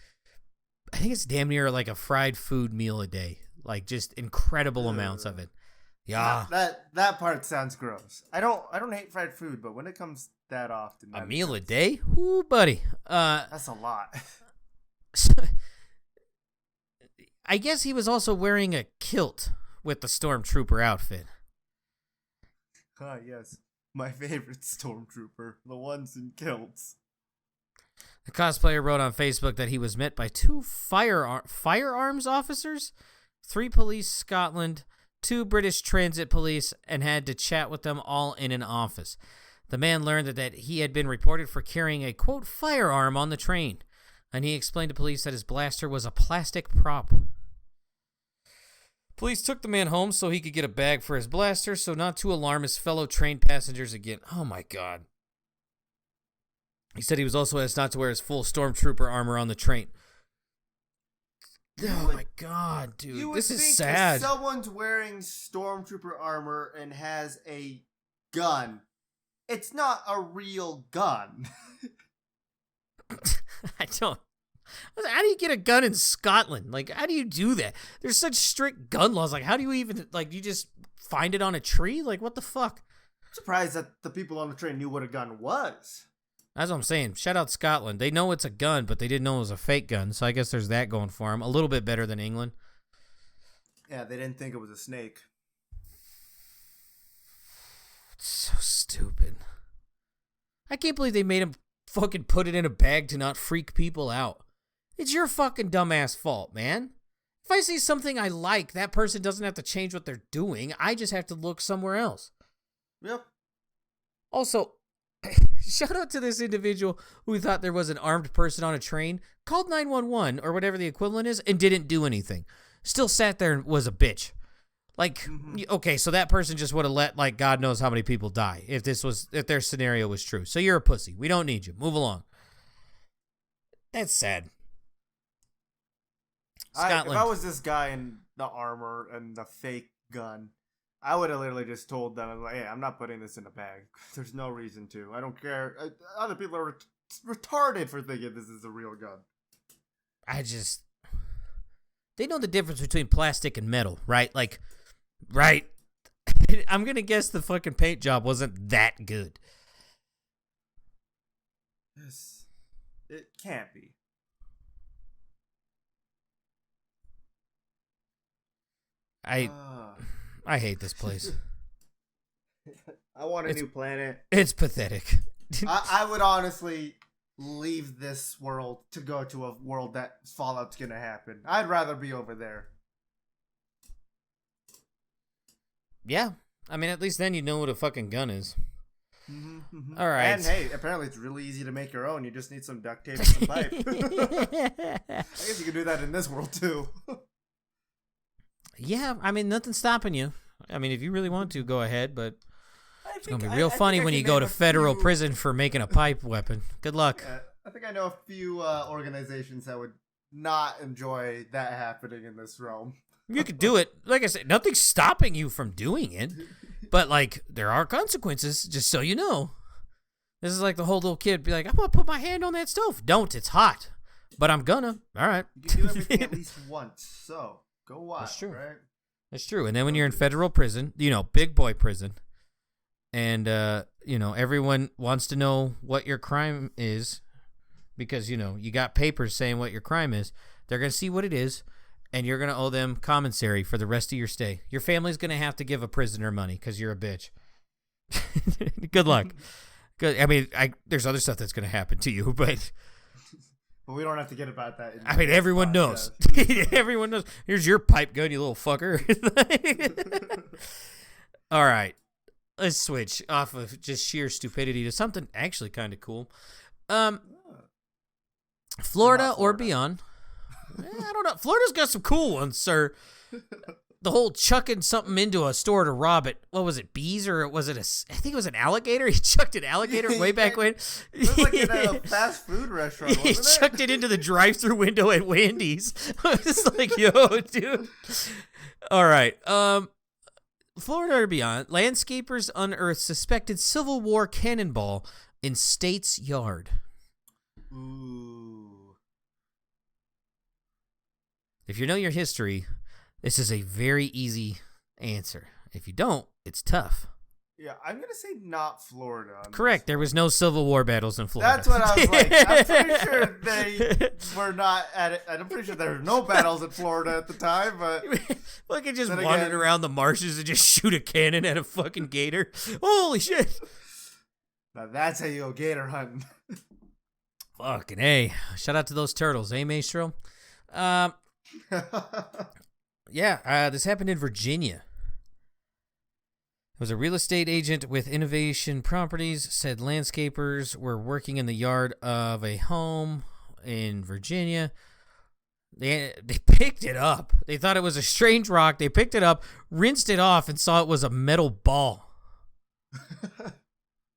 Speaker 2: I think it's damn near like a fried food meal a day, like just incredible amounts of it. Yeah,
Speaker 1: that part sounds gross. I don't hate fried food, but when it comes that often,
Speaker 2: a meal a day, ooh, buddy.
Speaker 1: That's a lot.
Speaker 2: I guess he was also wearing a kilt with the stormtrooper outfit.
Speaker 1: Ah, yes. My favorite stormtrooper. The ones in kilts.
Speaker 2: The cosplayer wrote on Facebook that he was met by 2 firearms officers, 3 police Scotland, 2 British transit police, and had to chat with them all in an office. The man learned that he had been reported for carrying a, quote, firearm on the train, and he explained to police that his blaster was a plastic prop. Police took the man home so he could get a bag for his blaster so not to alarm his fellow train passengers again. Oh, my God. He said he was also asked not to wear his full stormtrooper armor on the train. Oh, my God, dude. This is sad.
Speaker 1: If someone's wearing stormtrooper armor and has a gun, it's not a real gun.
Speaker 2: I don't. How do you get a gun in Scotland? Like, how do you do that? There's such strict gun laws. Like, how do you even, like, you just find it on a tree? Like, what the fuck?
Speaker 1: I'm surprised that the people on the train knew what a gun was.
Speaker 2: That's what I'm saying. Shout out Scotland. They know it's a gun, but they didn't know it was a fake gun. So I guess there's that going for them. A little bit better than England.
Speaker 1: Yeah, they didn't think it was a snake.
Speaker 2: It's so stupid. I can't believe they made him fucking put it in a bag to not freak people out. It's your fucking dumbass fault, man. If I see something I like, that person doesn't have to change what they're doing. I just have to look somewhere else.
Speaker 1: Yep.
Speaker 2: Also, shout out to this individual who thought there was an armed person on a train, called 911 or whatever the equivalent is, and didn't do anything. Still sat there and was a bitch. Like, okay, so that person just would have let, like, God knows how many people die if their scenario was true. So you're a pussy. We don't need you. Move along. That's sad.
Speaker 1: Scotland. If I was this guy in the armor and the fake gun, I would have literally just told them, like, hey, I'm not putting this in a bag. There's no reason to. I don't care. Other people are retarded for thinking this is a real gun.
Speaker 2: They know the difference between plastic and metal, right? Like, right. I'm going to guess the fucking paint job wasn't that good.
Speaker 1: Yes. It can't be.
Speaker 2: I hate this place.
Speaker 1: I want a new planet.
Speaker 2: It's pathetic.
Speaker 1: I would honestly leave this world to go to a world that Fallout's gonna happen. I'd rather be over there.
Speaker 2: Yeah. I mean, at least then you know what a fucking gun is. All right.
Speaker 1: And hey, apparently it's really easy to make your own. You just need some duct tape and some pipe. I guess you can do that in this world too.
Speaker 2: Yeah, I mean, nothing's stopping you. I mean, if you really want to, go ahead, but it's going to be real funny when you go to federal prison for making a pipe weapon. Good luck.
Speaker 1: I think I know a few organizations that would not enjoy that happening in this realm.
Speaker 2: You could do it. Like I said, nothing's stopping you from doing it, but, like, there are consequences, just so you know. This is like the whole little kid be like, I'm going to put my hand on that stove. Don't. It's hot. But I'm gonna. All right.
Speaker 1: You can do everything at least once, so... Go watch,
Speaker 2: That's true.
Speaker 1: Right?
Speaker 2: That's true. And then when you're in federal prison, big boy prison, and, everyone wants to know what your crime is because, you got papers saying what your crime is. They're going to see what it is, and you're going to owe them commissary for the rest of your stay. Your family's going to have to give a prisoner money because you're a bitch. Good luck. Good. I mean, there's other stuff that's going to happen to you, but...
Speaker 1: But we don't have to get about that.
Speaker 2: I mean, everyone knows. Everyone knows. Here's your pipe gun, you little fucker. All right. Let's switch off of just sheer stupidity to something actually kind of cool. Florida or beyond. I don't know. Florida's got some cool ones, sir. The whole chucking something into a store to rob it. What was it, bees or was it I think it was an alligator? He chucked an alligator way back when.
Speaker 1: It was like in a fast food restaurant, wasn't
Speaker 2: He chucked it into the drive-thru window at Wendy's. I was just like, yo, dude. All right. Florida or beyond, landscapers unearthed suspected Civil War cannonball in state's yard.
Speaker 1: Ooh.
Speaker 2: If you know your history, this is a very easy answer. If you don't, it's tough.
Speaker 1: Yeah, I'm going to say not Florida.
Speaker 2: Correct. There was no Civil War battles in Florida.
Speaker 1: That's what I was like. I'm pretty sure they were not at it. I'm pretty sure there were no battles in Florida at the time, but...
Speaker 2: Look at just wandering around the marshes and just shoot a cannon at a fucking gator. Holy shit.
Speaker 1: Now that's how you go gator hunting.
Speaker 2: Fucking A. Shout out to those turtles, eh, Maestro? Yeah, this happened in Virginia. It was a real estate agent with Innovation Properties said landscapers were working in the yard of a home in Virginia. They picked it up. They thought it was a strange rock. They picked it up, rinsed it off, and saw it was a metal ball.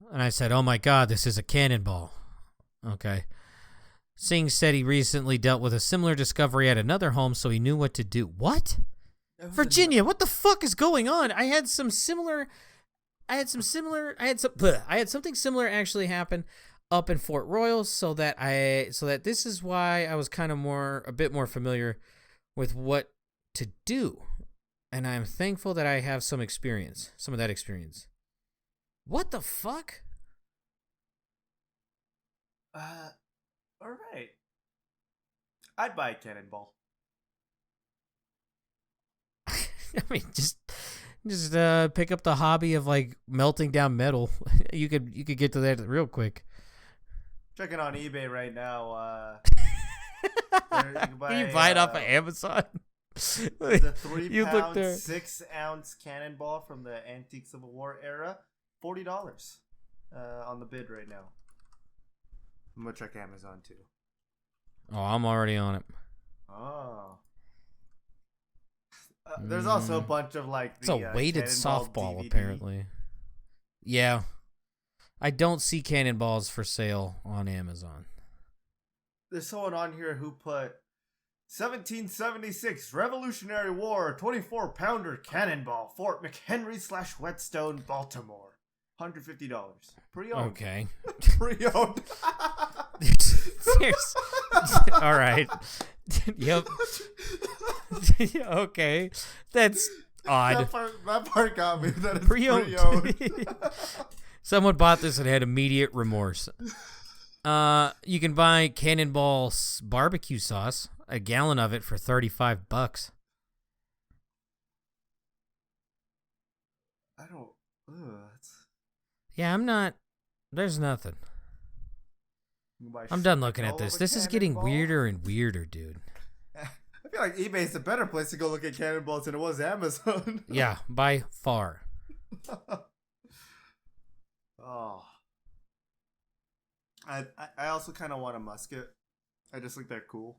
Speaker 2: And I said, oh my God, this is a cannonball. Okay. Singh said he recently dealt with a similar discovery at another home, so he knew what to do. What? Virginia, what the fuck is going on? I had something similar actually happen up in Fort Royal, so that this is why I was kind of a bit more familiar with what to do. And I'm thankful that I have some of that experience. What the fuck?
Speaker 1: All right. I'd buy a cannonball.
Speaker 2: I mean, just pick up the hobby of like melting down metal. You could get to that real quick.
Speaker 1: Checking on eBay right now.
Speaker 2: Can you buy it off of Amazon?
Speaker 1: The 3-pound, 6-ounce cannonball from the antique Civil War era, $40 on the bid right now. I'm gonna check Amazon too.
Speaker 2: Oh, I'm already on it.
Speaker 1: Oh. There's also a bunch of like
Speaker 2: it's a weighted softball DVD. Apparently. Yeah, I don't see cannonballs for sale on Amazon.
Speaker 1: There's someone on here who put 1776 Revolutionary War 24-pounder cannonball, Fort McHenry/Whetstone, Baltimore, $150. Pre-owned.
Speaker 2: Okay.
Speaker 1: Pre-owned.
Speaker 2: All right. Yep. Okay. That's odd.
Speaker 1: That part got me. That is
Speaker 2: pre-owned. Someone bought this and had immediate remorse. You can buy Cannonball barbecue sauce, a gallon of it for $35.
Speaker 1: I don't.
Speaker 2: Yeah, I'm not. There's nothing. I'm done looking at this. This is getting weirder and weirder, dude.
Speaker 1: I feel like eBay is a better place to go look at cannonballs than it was Amazon.
Speaker 2: Yeah, by far.
Speaker 1: Oh. I also kind of want a musket. I just think they're cool.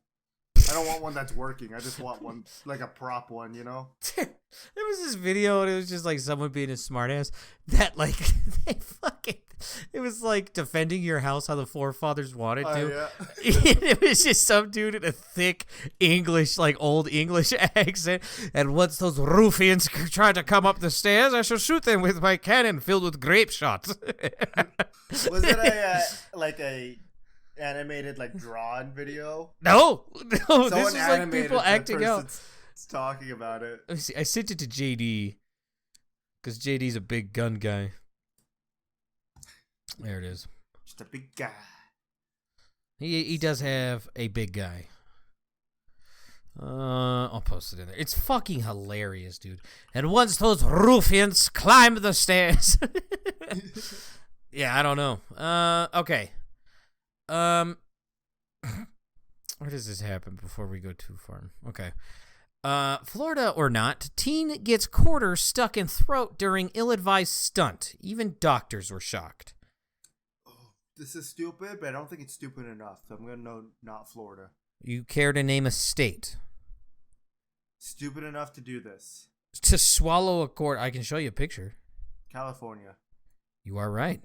Speaker 1: I don't want one that's working. I just want one, like a prop one, you know?
Speaker 2: There was this video, and it was just like someone being a smartass that, like, it was like defending your house how the forefathers wanted to.
Speaker 1: Yeah.
Speaker 2: It was just some dude in a thick English, like old English accent. And once those ruffians try to come up the stairs, I shall shoot them with my cannon filled with grape shots.
Speaker 1: Was it a animated, like, drawn video?
Speaker 2: No. This
Speaker 1: Someone
Speaker 2: was like people acting out.
Speaker 1: It's talking about it.
Speaker 2: Let me see. I sent it to JD because JD's a big gun guy. There it is.
Speaker 1: Just a big guy.
Speaker 2: He does have a big guy. I'll post it in there. It's fucking hilarious, dude. And once those ruffians climb the stairs. Yeah, I don't know. Okay. Where does this happen before we go too far? Okay. Florida or not, teen gets quarter stuck in throat during ill-advised stunt. Even doctors were shocked.
Speaker 1: This is stupid, but I don't think it's stupid enough. So I'm going to know not Florida.
Speaker 2: You care to name a state?
Speaker 1: Stupid enough to do this.
Speaker 2: To swallow a cord. I can show you a picture.
Speaker 1: California.
Speaker 2: You are right.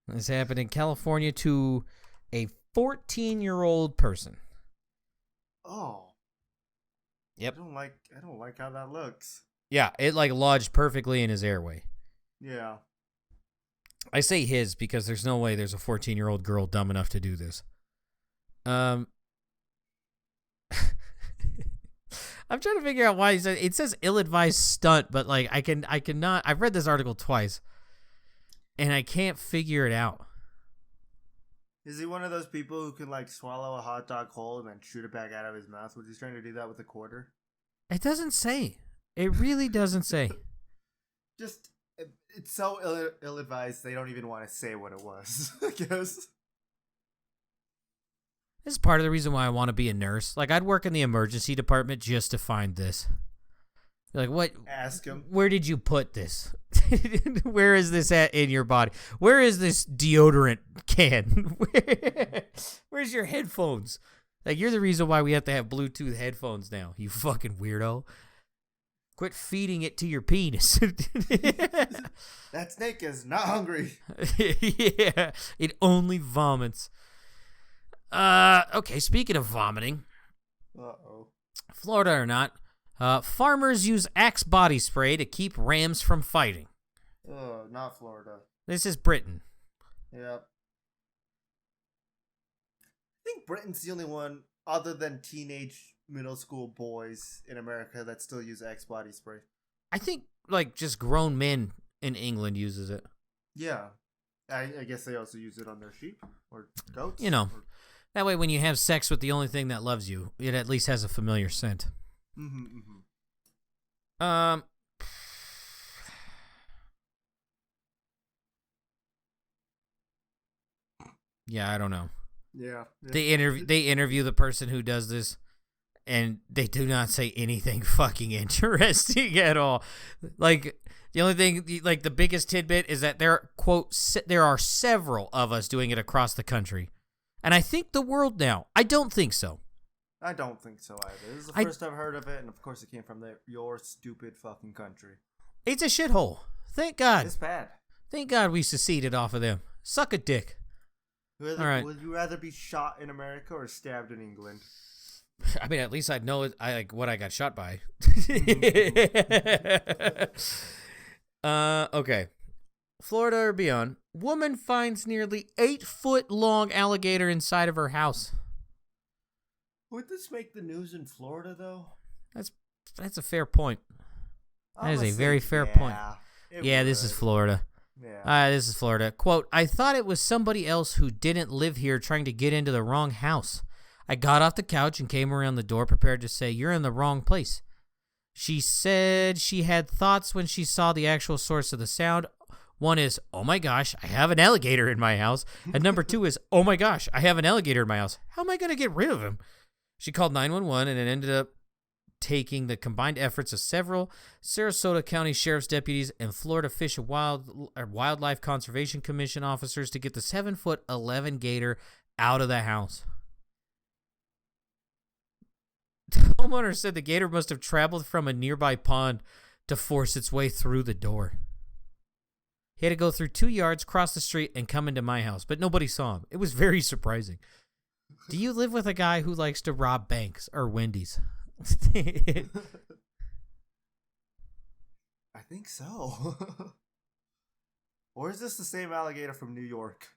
Speaker 2: This happened in California to a 14-year-old person.
Speaker 1: Oh.
Speaker 2: Yep.
Speaker 1: I don't like how that looks.
Speaker 2: Yeah, it like lodged perfectly in his airway.
Speaker 1: Yeah.
Speaker 2: I say his because there's no way there's a 14-year-old girl dumb enough to do this. I'm trying to figure out why it says ill-advised stunt, but like I cannot. I've read this article twice, and I can't figure it out.
Speaker 1: Is he one of those people who can like swallow a hot dog whole and then shoot it back out of his mouth? Was he trying to do that with a quarter?
Speaker 2: It doesn't say. It really doesn't say.
Speaker 1: Just it's so ill-advised they don't even want to say what it was. I guess.
Speaker 2: This is part of the reason why I want to be a nurse. Like, I'd work in the emergency department just to find this. Like, what?
Speaker 1: Ask him.
Speaker 2: Where did you put this? Where is this at in your body? Where is this deodorant can? Where's your headphones? Like, you're the reason why we have to have Bluetooth headphones now, you fucking weirdo. Quit feeding it to your penis.
Speaker 1: That snake is not hungry.
Speaker 2: Yeah, it only vomits. Okay, speaking of vomiting.
Speaker 1: Uh-oh.
Speaker 2: Florida or not, farmers use Axe body spray to keep rams from fighting.
Speaker 1: Oh, not Florida.
Speaker 2: This is Britain.
Speaker 1: Yep. I think Britain's the only one, other than teenage middle school boys in America, that still use Axe body spray.
Speaker 2: I think, like, just grown men in England uses it.
Speaker 1: Yeah. I guess they also use it on their sheep or goats.
Speaker 2: You know, that way when you have sex with the only thing that loves you, it at least has a familiar scent.
Speaker 1: Mm-hmm, mm-hmm.
Speaker 2: Yeah, I don't know.
Speaker 1: Yeah.
Speaker 2: They interview the person who does this, and they do not say anything fucking interesting at all. Like, the only thing, like, the biggest tidbit is that there are several of us doing it across the country. And I think the world now. I don't think so.
Speaker 1: I don't think so either. This is the first I've heard of it, and of course it came from your stupid fucking country.
Speaker 2: It's a shithole. Thank God.
Speaker 1: It's bad.
Speaker 2: Thank God we seceded off of them. Suck a dick.
Speaker 1: All right. Would you rather be shot in America or stabbed in England?
Speaker 2: I mean, at least I'd know what I got shot by. Okay. Florida or beyond. Woman finds nearly 8-foot-long alligator inside of her house.
Speaker 1: Would this make the news in Florida, though?
Speaker 2: That's a fair point. That is a very fair point. Yeah, this is Florida.
Speaker 1: Yeah.
Speaker 2: This is Florida. Quote, I thought it was somebody else who didn't live here trying to get into the wrong house. I got off the couch and came around the door prepared to say, you're in the wrong place. She said she had thoughts when she saw the actual source of the sound. One is, oh my gosh, I have an alligator in my house. And number two is, oh my gosh, I have an alligator in my house. How am I going to get rid of him? She called 911 and it ended up taking the combined efforts of several Sarasota County Sheriff's deputies and Florida Fish and Wildlife Conservation Commission officers to get the 7'11" gator out of the house. The homeowner said the gator must have traveled from a nearby pond to force its way through the door. He had to go through 2 yards, cross the street, and come into my house, but nobody saw him. It was very surprising. Do you live with a guy who likes to rob banks or Wendy's?
Speaker 1: I think so. Or is this the same alligator from New York?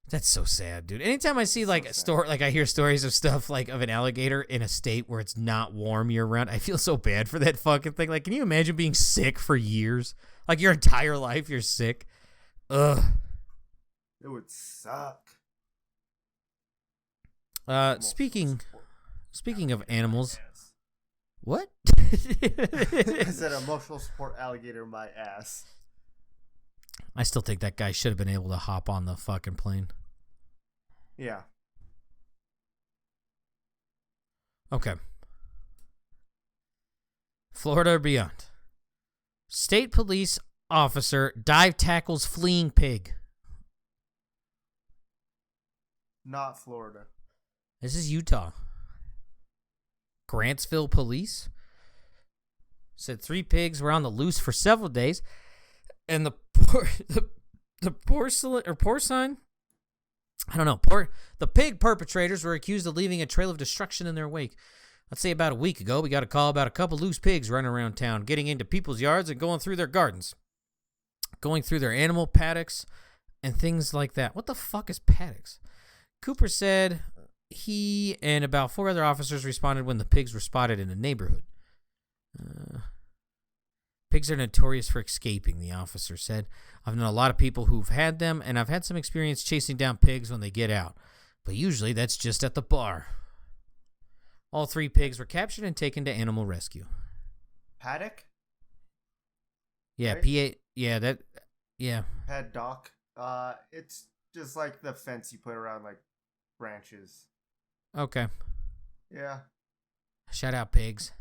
Speaker 2: That's so sad, dude. Anytime I see like I hear stories of stuff like of an alligator in a state where it's not warm year round, I feel so bad for that fucking thing. Like, can you imagine being sick for years? Like your entire life you're sick? Ugh.
Speaker 1: It would suck.
Speaker 2: Speaking of animals, what?
Speaker 1: I said emotional support alligator in my ass.
Speaker 2: I still think that guy should have been able to hop on the fucking plane.
Speaker 1: Yeah.
Speaker 2: Okay. Florida or beyond. State police officer dive tackles fleeing pig.
Speaker 1: Not Florida.
Speaker 2: This is Utah. Grantsville police said 3 pigs were on the loose for several days, and the porcine. I don't know. The pig perpetrators were accused of leaving a trail of destruction in their wake. Let's say about a week ago, we got a call about a couple loose pigs running around town, getting into people's yards and going through their gardens, going through their animal paddocks and things like that. What the fuck is paddocks? Cooper said he and about 4 other officers responded when the pigs were spotted in a neighborhood. Pigs are notorious for escaping, the officer said. I've known a lot of people who've had them, and I've had some experience chasing down pigs when they get out. But usually that's just at the bar. All 3 pigs were captured and taken to animal rescue.
Speaker 1: Paddock?
Speaker 2: Yeah,
Speaker 1: Right?
Speaker 2: P8. Yeah, that. Yeah.
Speaker 1: Paddock. It's just like the fence you put around like branches.
Speaker 2: Okay.
Speaker 1: Yeah.
Speaker 2: Shout out pigs.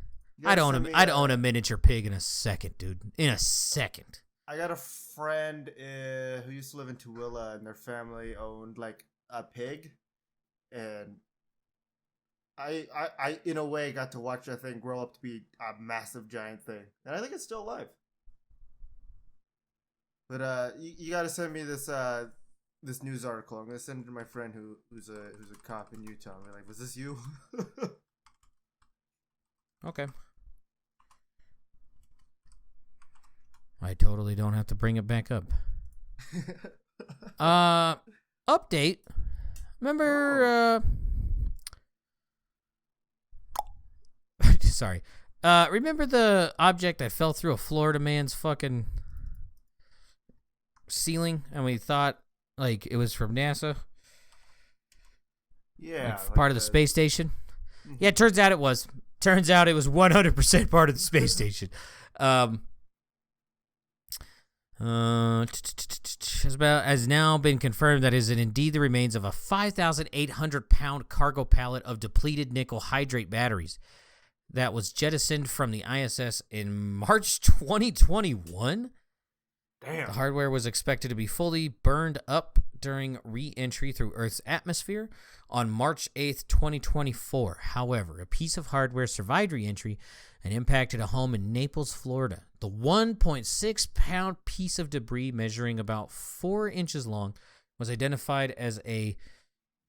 Speaker 2: I'd own a miniature pig in a second, dude. In a second.
Speaker 1: I got a friend who used to live in Tooele, and their family owned like a pig, and I in a way got to watch that thing grow up to be a massive giant thing, and I think it's still alive. But you got to send me this news article. I'm gonna send it to my friend who's a cop in Utah. I'm like, was this you?
Speaker 2: Okay. I totally don't have to bring it back up. Update. Remember, sorry. Remember the object that fell through a Florida man's fucking ceiling, and we thought like it was from NASA?
Speaker 1: Yeah,
Speaker 2: like part of the space station.
Speaker 1: Mm-hmm.
Speaker 2: Yeah, it turns out it was. Turns out it was 100% part of the space station. Has now been confirmed that is indeed the remains of a 5,800-pound cargo pallet of depleted nickel hydrate batteries that was jettisoned from the ISS in March 2021.
Speaker 1: Damn.
Speaker 2: The hardware was expected to be fully burned up during re-entry through Earth's atmosphere on March 8th, 2024. However, a piece of hardware survived re-entry and impacted a home in Naples, Florida. The 1.6-pound piece of debris measuring about 4 inches long was identified as a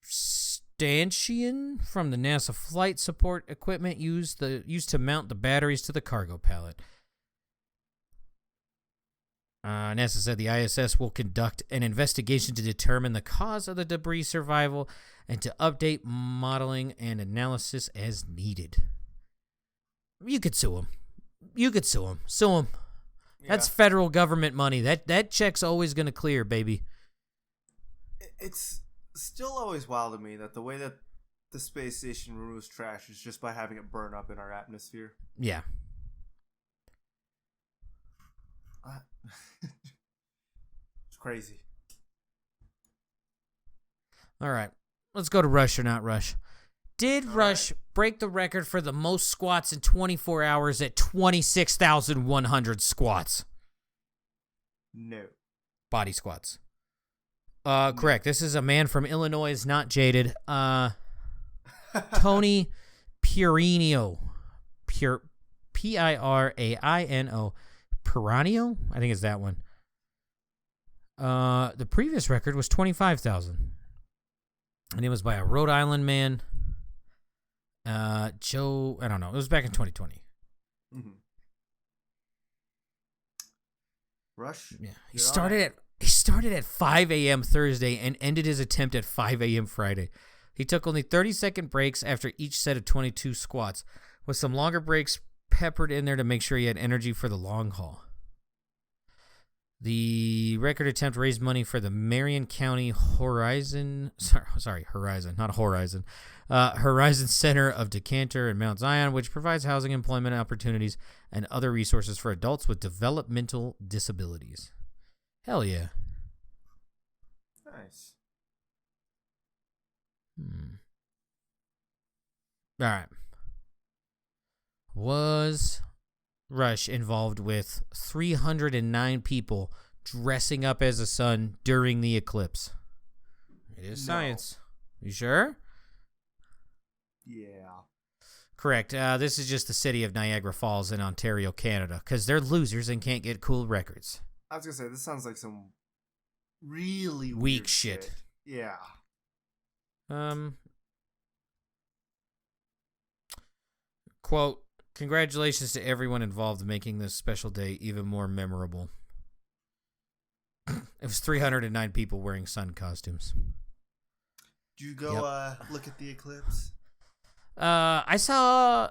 Speaker 2: stanchion from the NASA flight support equipment used to mount the batteries to the cargo pallet. NASA said the ISS will conduct an investigation to determine the cause of the debris survival and to update modeling and analysis as needed. You could sue him. Sue him. Yeah. That's federal government money. That check's always going to clear, baby.
Speaker 1: It's still always wild to me that the way that the space station removes trash is just by having it burn up in our atmosphere.
Speaker 2: Yeah.
Speaker 1: It's crazy.
Speaker 2: All right. Let's go to Rush or Not Rush. Did Rush break the record for the most squats in 24 hours at 26,100 squats?
Speaker 1: No.
Speaker 2: Body squats. Correct. This is a man from Illinois, not jaded. Tony Pirano. Pirano. Piranio? I think it's that one. The previous record was 25,000. And it was by a Rhode Island man. Joe, I don't know. It was back in 2020.
Speaker 1: Mm-hmm. Rush?
Speaker 2: Yeah. He started at 5 a.m. Thursday and ended his attempt at 5 a.m. Friday. He took only 30-second breaks after each set of 22 squats, with some longer breaks peppered in there to make sure he had energy for the long haul. The record attempt raised money for the Marion County Horizon Center of Decanter and Mount Zion, which provides housing, employment opportunities, and other resources for adults with developmental disabilities. Hell yeah.
Speaker 1: Nice.
Speaker 2: All right. Was Rush involved with 309 people dressing up as a sun during the eclipse? It is science. You sure?
Speaker 1: Yeah.
Speaker 2: Correct. This is just the city of Niagara Falls in Ontario, Canada, because they're losers and can't get cool records.
Speaker 1: I was going to say, this sounds like some really
Speaker 2: weak
Speaker 1: weird
Speaker 2: shit.
Speaker 1: Yeah.
Speaker 2: Quote, congratulations to everyone involved in making this special day even more memorable. It was 309 people wearing sun costumes.
Speaker 1: Did you go look at the eclipse?
Speaker 2: I saw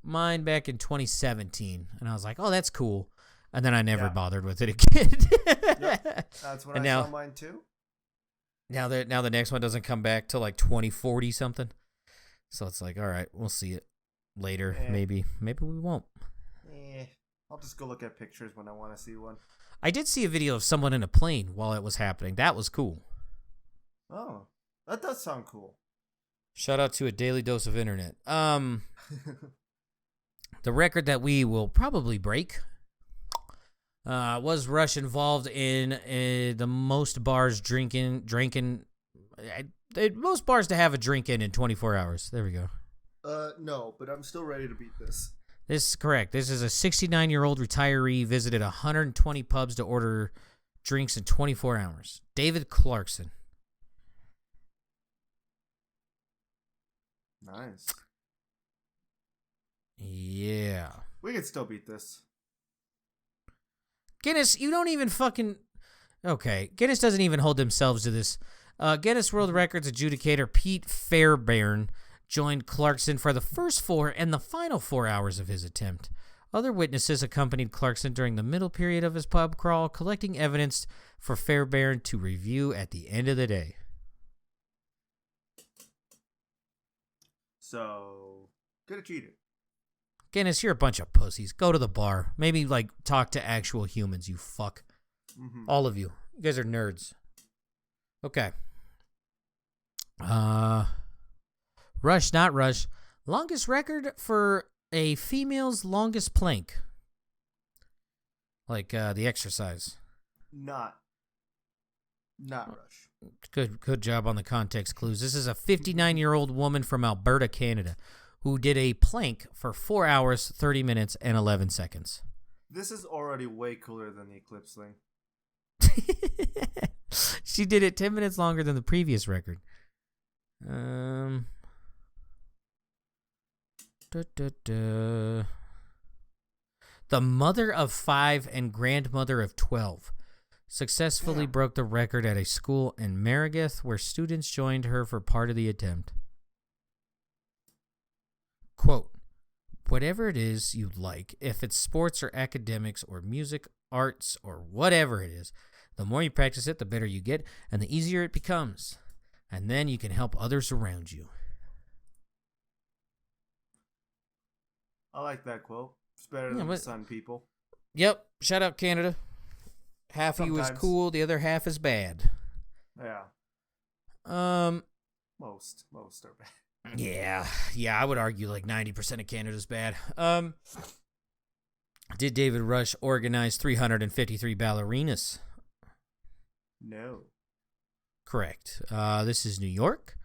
Speaker 2: mine back in 2017, and I was like, oh, that's cool. And then I never bothered with it again.
Speaker 1: Yep. That's when I saw mine too.
Speaker 2: Now the next one doesn't come back till like 2040 something. So it's like, all right, we'll see it later. Maybe we won't.
Speaker 1: I'll just go look at pictures when I want to see one.
Speaker 2: I did see a video of someone in a plane while it was happening. That was cool.
Speaker 1: Oh, that does sound cool.
Speaker 2: Shout out to a daily dose of internet. The record that we will probably break was Rush involved in the most bars most bars to have a drink in 24 hours. There we go.
Speaker 1: No, but I'm still ready to beat this.
Speaker 2: This is correct. This is a 69-year-old retiree visited 120 pubs to order drinks in 24 hours. David Clarkson.
Speaker 1: Nice.
Speaker 2: Yeah.
Speaker 1: We could still beat this.
Speaker 2: Guinness, you don't even fucking... Okay, Guinness doesn't even hold themselves to this. Guinness World Records adjudicator Pete Fairbairn joined Clarkson for the first 4 and the final 4 hours of his attempt. Other witnesses accompanied Clarkson during the middle period of his pub crawl, collecting evidence for Fairbairn to review at the end of the day.
Speaker 1: So, could have cheated.
Speaker 2: Guinness, you're a bunch of pussies. Go to the bar. Maybe, like, talk to actual humans, you fuck. Mm-hmm. All of you. You guys are nerds. Okay. Rush, not Rush. Longest record for a female's longest plank. Like, the exercise.
Speaker 1: Not Rush.
Speaker 2: Good job on the context clues. This is a 59-year-old woman from Alberta, Canada, who did a plank for 4 hours, 30 minutes, and 11 seconds.
Speaker 1: This is already way cooler than the Eclipse thing.
Speaker 2: She did it 10 minutes longer than the previous record. The mother of 5 and grandmother of 12 successfully broke the record at a school in Marigith where students joined her for part of the attempt. Quote, whatever it is you like, if it's sports or academics or music, arts, or whatever it is, the more you practice it, the better you get, and the easier it becomes. And then you can help others around you.
Speaker 1: I like that quote. It's better than the sun, people.
Speaker 2: Yep. Shout out Canada. Half of you is cool, the other half is bad.
Speaker 1: Yeah. Most are bad.
Speaker 2: Yeah, I would argue like 90% of Canada's bad. Did David Rush organize 353 ballerinas?
Speaker 1: No.
Speaker 2: Correct. This is New York.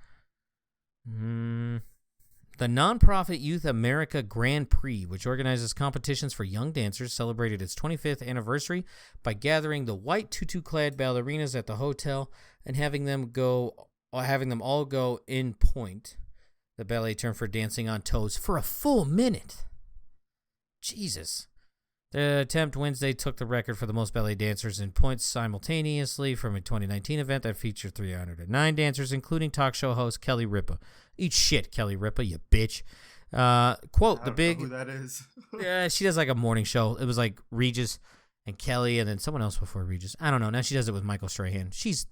Speaker 2: The nonprofit Youth America Grand Prix, which organizes competitions for young dancers, celebrated its 25th anniversary by gathering the white tutu-clad ballerinas at the hotel and having them all go in point. The ballet term for dancing on toes for a full minute. Jesus. The attempt Wednesday took the record for the most ballet dancers in points simultaneously from a 2019 event that featured 309 dancers, including talk show host Kelly Ripa. Eat shit, Kelly Ripa, you bitch. Quote, the big...
Speaker 1: I don't know who that is.
Speaker 2: Yeah, she does like a morning show. It was like Regis and Kelly and then someone else before Regis. I don't know. Now she does it with Michael Strahan.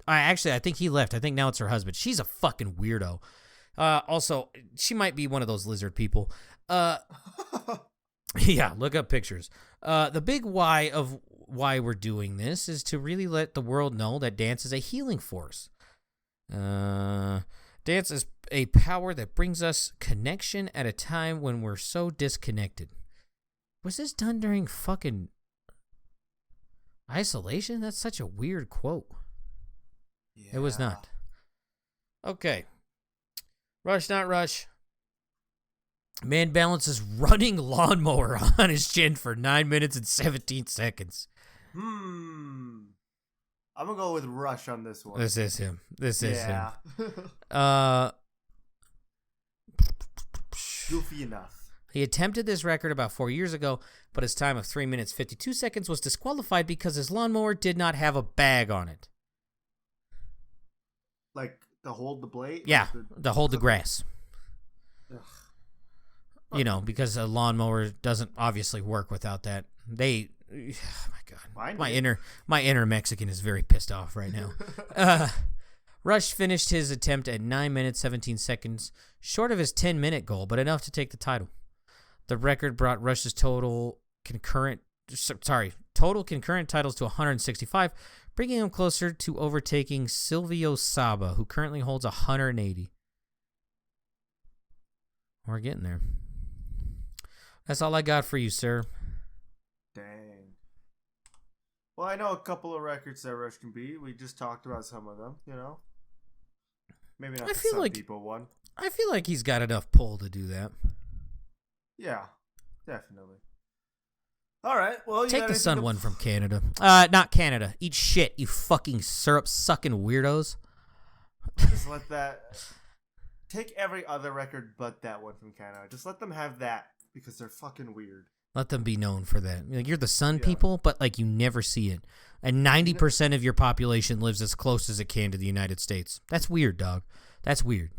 Speaker 2: I think he left. I think now it's her husband. She's a fucking weirdo. Also, she might be one of those lizard people. Yeah, look up pictures. The big why of why we're doing this is to really let the world know that dance is a healing force. Dance is a power that brings us connection at a time when we're so disconnected. Was this done during fucking isolation? That's such a weird quote. Yeah. It was not. Okay. Rush, not Rush. Man balances running lawnmower on his chin for 9 minutes and 17 seconds.
Speaker 1: I'm going to go with Rush on this one.
Speaker 2: This is him.
Speaker 1: Goofy enough.
Speaker 2: He attempted this record about 4 years ago, but his time of 3 minutes 52 seconds was disqualified because his lawnmower did not have a bag on it.
Speaker 1: Like to hold the blade?
Speaker 2: Yeah,
Speaker 1: Like
Speaker 2: to hold the grass.
Speaker 1: Ugh.
Speaker 2: You know, because a lawnmower doesn't obviously work without that. Oh my God. My inner Mexican is very pissed off right now. Rush finished his attempt at 9 minutes 17 seconds, short of his 10-minute goal, but enough to take the title. The record brought Rush's total concurrent titles to 165, bringing him closer to overtaking Silvio Saba, who currently holds 180. We're getting there. That's all I got for you, sir.
Speaker 1: Dang. Well, I know a couple of records that Rush can beat. We just talked about some of them, you know? Maybe not the Sun People one.
Speaker 2: I feel like he's got enough pull to do that.
Speaker 1: Yeah, definitely. All right, well, you
Speaker 2: take the Sun one from Canada. Not Canada. Eat shit, you fucking syrup-sucking weirdos.
Speaker 1: Just let that... Take every other record but that one from Canada. Just let them have that because they're fucking weird.
Speaker 2: Let them be known for that. Like, you're the Sun people, but like you never see it. And 90% of your population lives as close as it can to the United States. That's weird, dog. That's weird.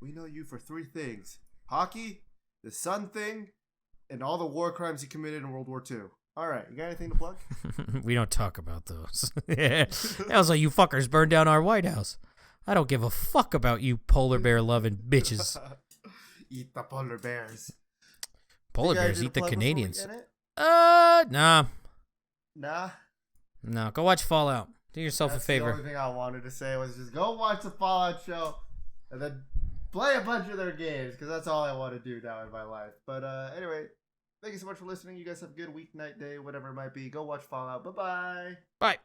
Speaker 1: We know you for 3 things. Hockey, the Sun thing, and all the war crimes you committed in World War II. All right, you got anything to plug?
Speaker 2: We don't talk about those. That was like, you fuckers burned down our White House. I don't give a fuck about you polar bear loving bitches.
Speaker 1: Eat the polar bears.
Speaker 2: Polar bears eat the Canadians.
Speaker 1: Nah.
Speaker 2: No, go watch Fallout. Do yourself a favor.
Speaker 1: The only thing I wanted to say was just go watch the Fallout show and then play a bunch of their games because that's all I want to do now in my life. But anyway, thank you so much for listening. You guys have a good week, night, day, whatever it might be. Go watch Fallout. Bye-bye.
Speaker 2: Bye.